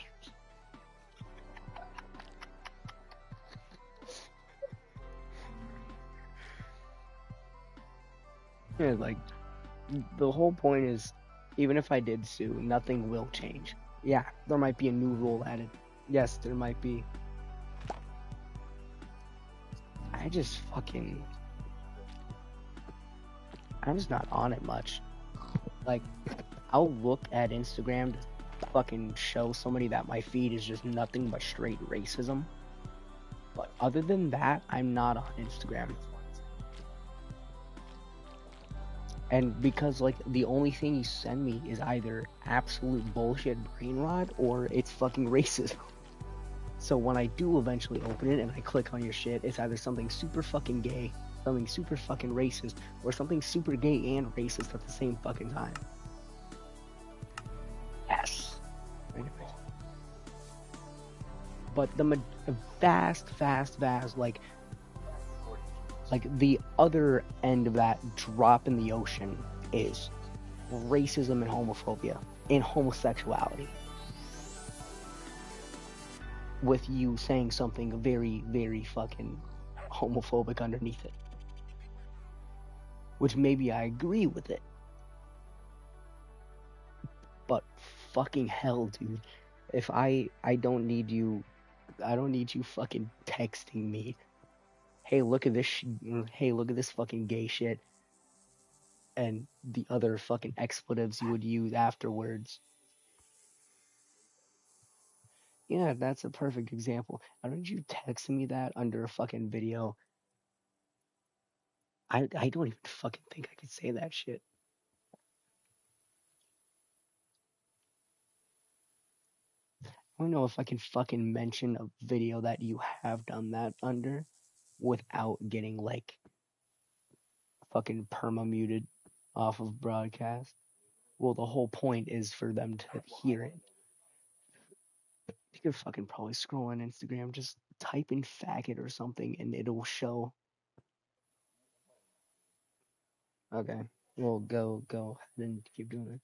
Speaker 1: Yeah, like, the whole point is, even if I did sue, nothing will change. Yeah, there might be a new rule added. Yes, there might be. I'm just not on it much. Like, I'll look at Instagram to fucking show somebody that my feed is just nothing but straight racism. But other than that, I'm not on Instagram. And because, like, the only thing you send me is either absolute bullshit brain rot or it's fucking racism. So when I do eventually open it and I click on your shit, it's either something super fucking gay, something super fucking racist, or something super gay and racist at the same fucking time. Yes. Anyway. But the vast, like the other end of that drop in the ocean is racism and homophobia and homosexuality. With you saying something very, very fucking homophobic underneath it. Which maybe I agree with it. But fucking hell, dude. If I don't need you fucking texting me, hey, look at this fucking gay shit, and the other fucking expletives you would use afterwards. Yeah, that's a perfect example. How did you text me that under a fucking video? I don't even fucking think I could say that shit. I don't know if I can fucking mention a video that you have done that under without getting like fucking perma muted off of broadcast. Well, the whole point is for them to hear it. You could fucking probably scroll on Instagram, just type in faggot or something, and it'll show. Okay, well, go ahead and keep doing it.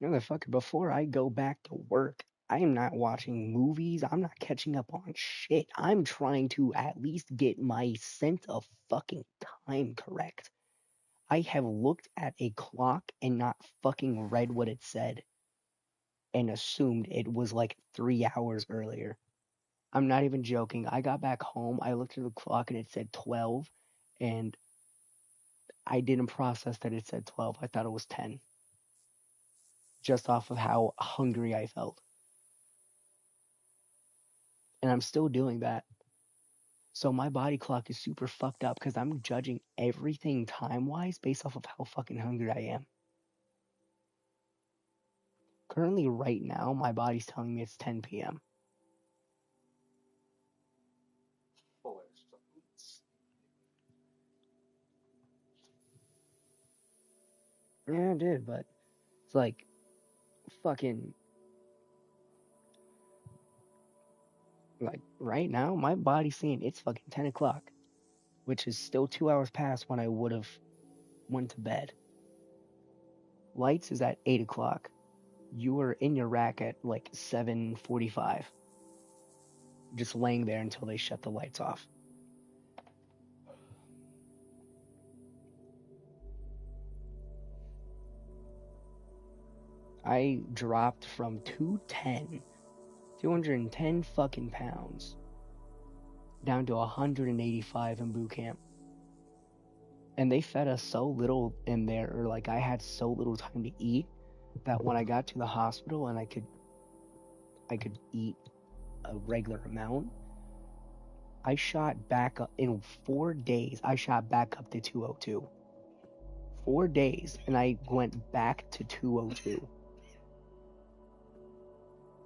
Speaker 1: Motherfucker, before I go back to work, I am not watching movies. I'm not catching up on shit. I'm trying to at least get my sense of fucking time correct. I have looked at a clock and not fucking read what it said and assumed it was like 3 hours earlier. I'm not even joking. I got back home, I looked at the clock and it said 12, and I didn't process that it said 12. I thought it was 10, just off of how hungry I felt. And I'm still doing that. So my body clock is super fucked up because I'm judging everything time wise based off of how fucking hungry I am. Currently, right now, my body's telling me it's 10 p.m. Yeah, I did, but it's like fucking like right now, my body's saying it's fucking 10 o'clock, which is still 2 hours past when I would have went to bed. Lights is at 8 o'clock. You were in your rack at like 7:45, just laying there until they shut the lights off. I dropped from 210 fucking pounds down to 185 in boot camp. And they fed us so little in there, or like I had so little time to eat, that when I got to the hospital and I could eat a regular amount, I shot back up in 4 days. I shot back up to 202. 4 days, and I went back to 202.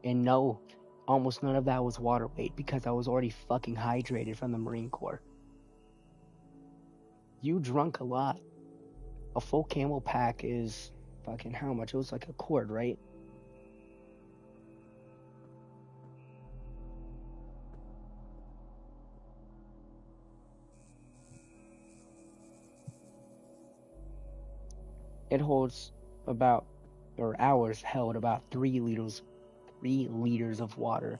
Speaker 1: And no, almost none of that was water weight because I was already fucking hydrated from the Marine Corps. You drunk a lot. A full camel pack is fucking how much? It was like a quart, right? It holds about, or ours held about 3 liters of water,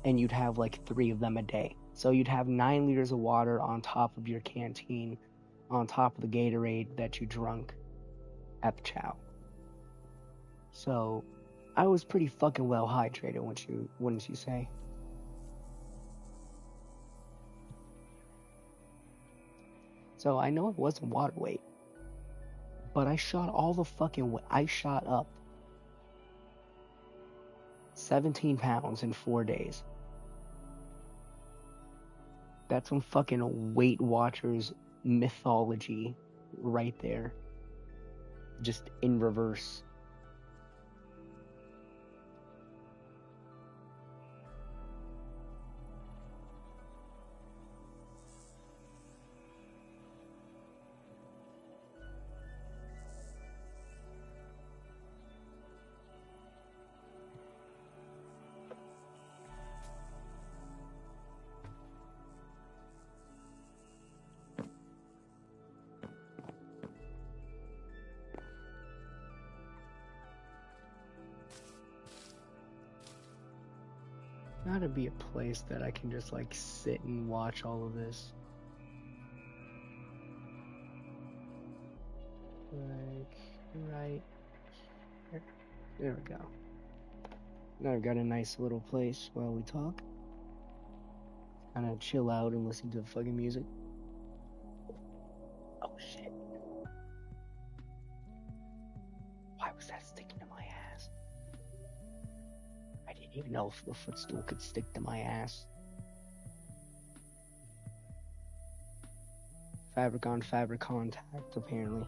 Speaker 1: and you'd have like 3 of them a day. So you'd have 9 liters of water on top of your canteen, on top of the Gatorade that you drunk at the chow. So I was pretty fucking well hydrated, wouldn't you say? So I know it wasn't water weight, but I shot all the fucking I shot up 17 pounds in 4 days. That's some fucking Weight Watchers mythology right there. Just in reverse. Gotta be a place that I can just like sit and watch all of this. Like right here. There we go. Now I've got a nice little place while we talk. Kinda chill out and listen to the fucking music. that sticking to my ass? I didn't even know if the footstool could stick to my ass. Fabric on fabric contact, apparently.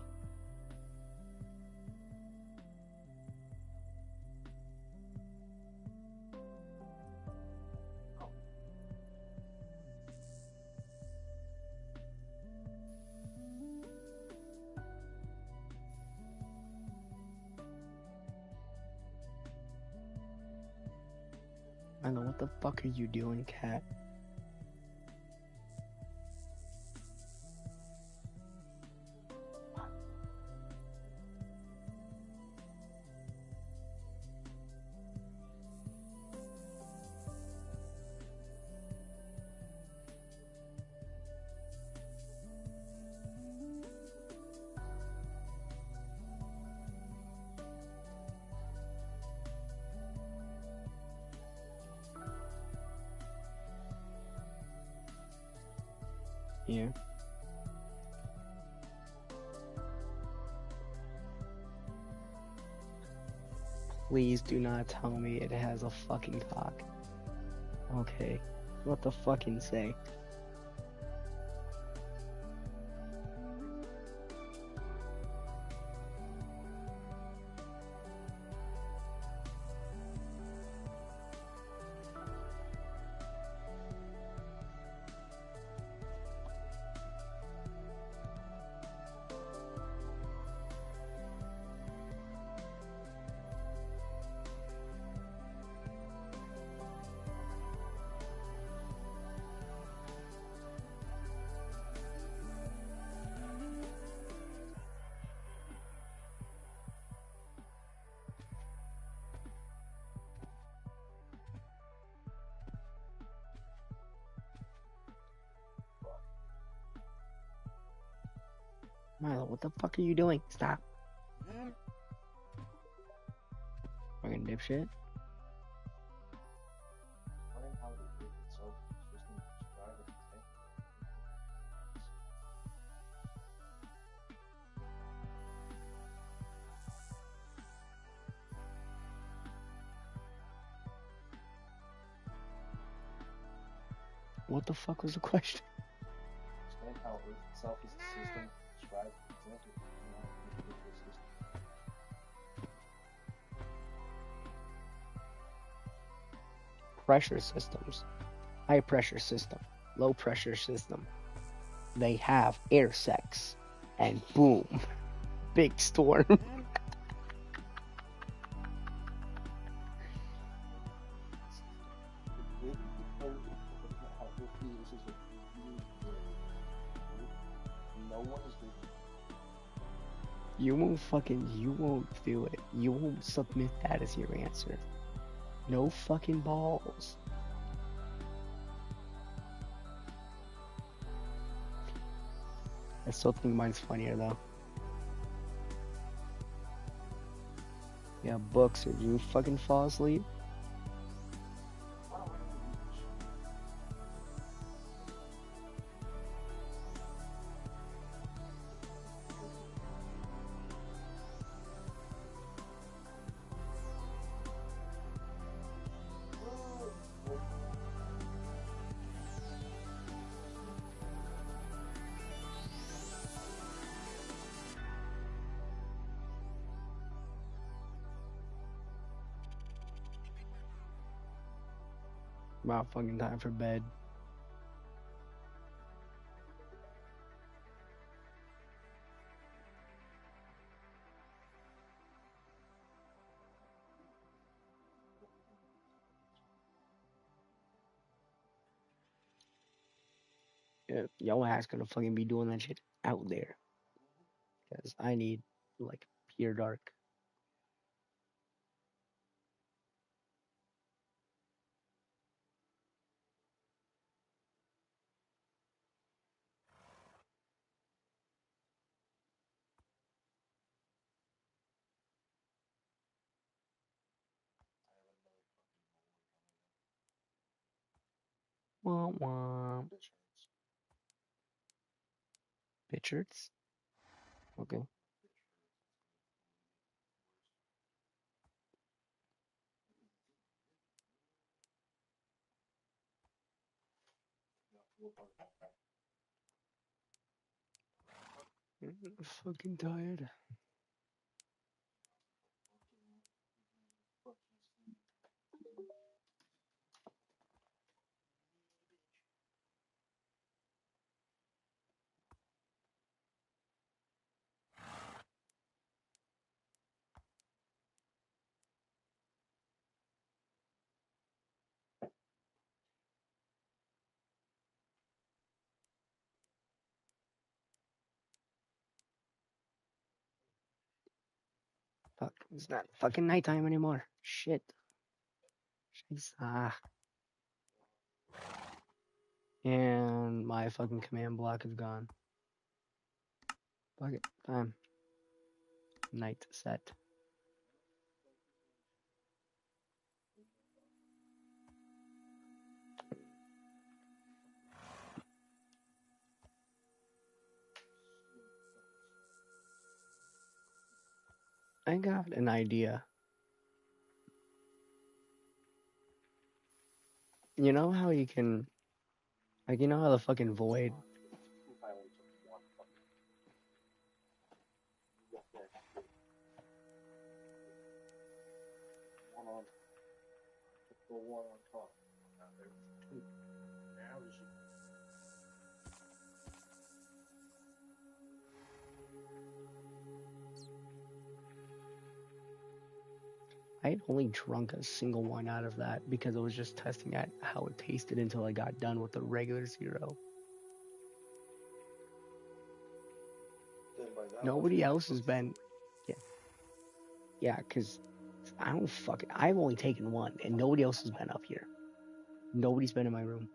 Speaker 1: I know, what the fuck are you doing, cat? Yeah. Please do not tell me it has a fucking cock. Okay. What the fucking say? Milo, what the fuck are you doing? Stop. Fucking dipshit.
Speaker 2: Learn how to do it, so just need to describe it.
Speaker 1: What the fuck was the question?
Speaker 2: Explain how Earth itself is a system. Describe exactly how it is a system.
Speaker 1: Pressure systems. High pressure system. Low pressure system. They have air sex. And boom. Big storm.
Speaker 2: No one is doing
Speaker 1: You won't do it. You won't submit that as your answer. No fucking balls. I still think mine's funnier though. Yeah, books, or do you fucking fall asleep? About fucking time for bed. Yeah, your ass gonna fucking be doing that shit out there. Because I need, like, pure dark. Wah wah. Pictures? Okay. I'm fucking tired. Fuck, it's not fucking nighttime anymore. Shit. Jeez. And my fucking command block is gone. Fuck it. Time. Night set. I got an idea. You know how you can, like, you know how the fucking void,
Speaker 2: One on top. There was two. Now there's just
Speaker 1: I had only drunk a single one out of that because I was just testing out how it tasted until I got done with the regular zero. Nobody else has been, yeah, because I don't fucking, I've only taken one and nobody else has been up here. Nobody's been in my room.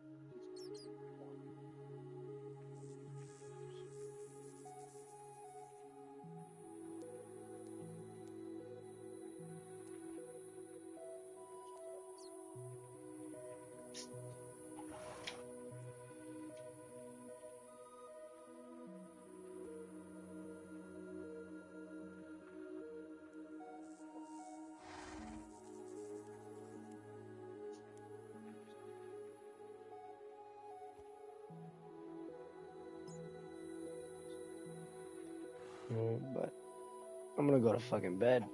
Speaker 1: But I'm gonna go to fucking bed.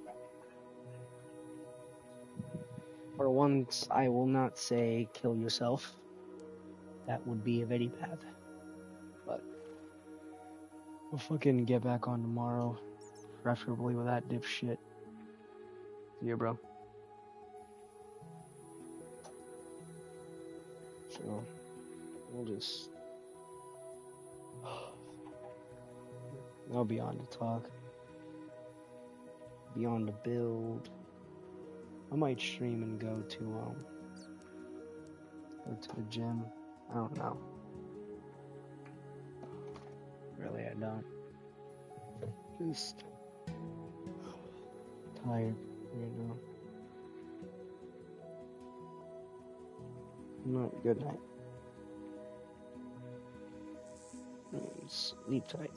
Speaker 1: For once, I will not say kill yourself. That would be a very bad. But we'll fucking get back on tomorrow, preferably with that dipshit. See ya, bro. So we'll just. I'll be on to talk. Be on to build. I might stream and go to the gym. I don't know. Really, I don't. Just tired right now. Good night. Sleep tight.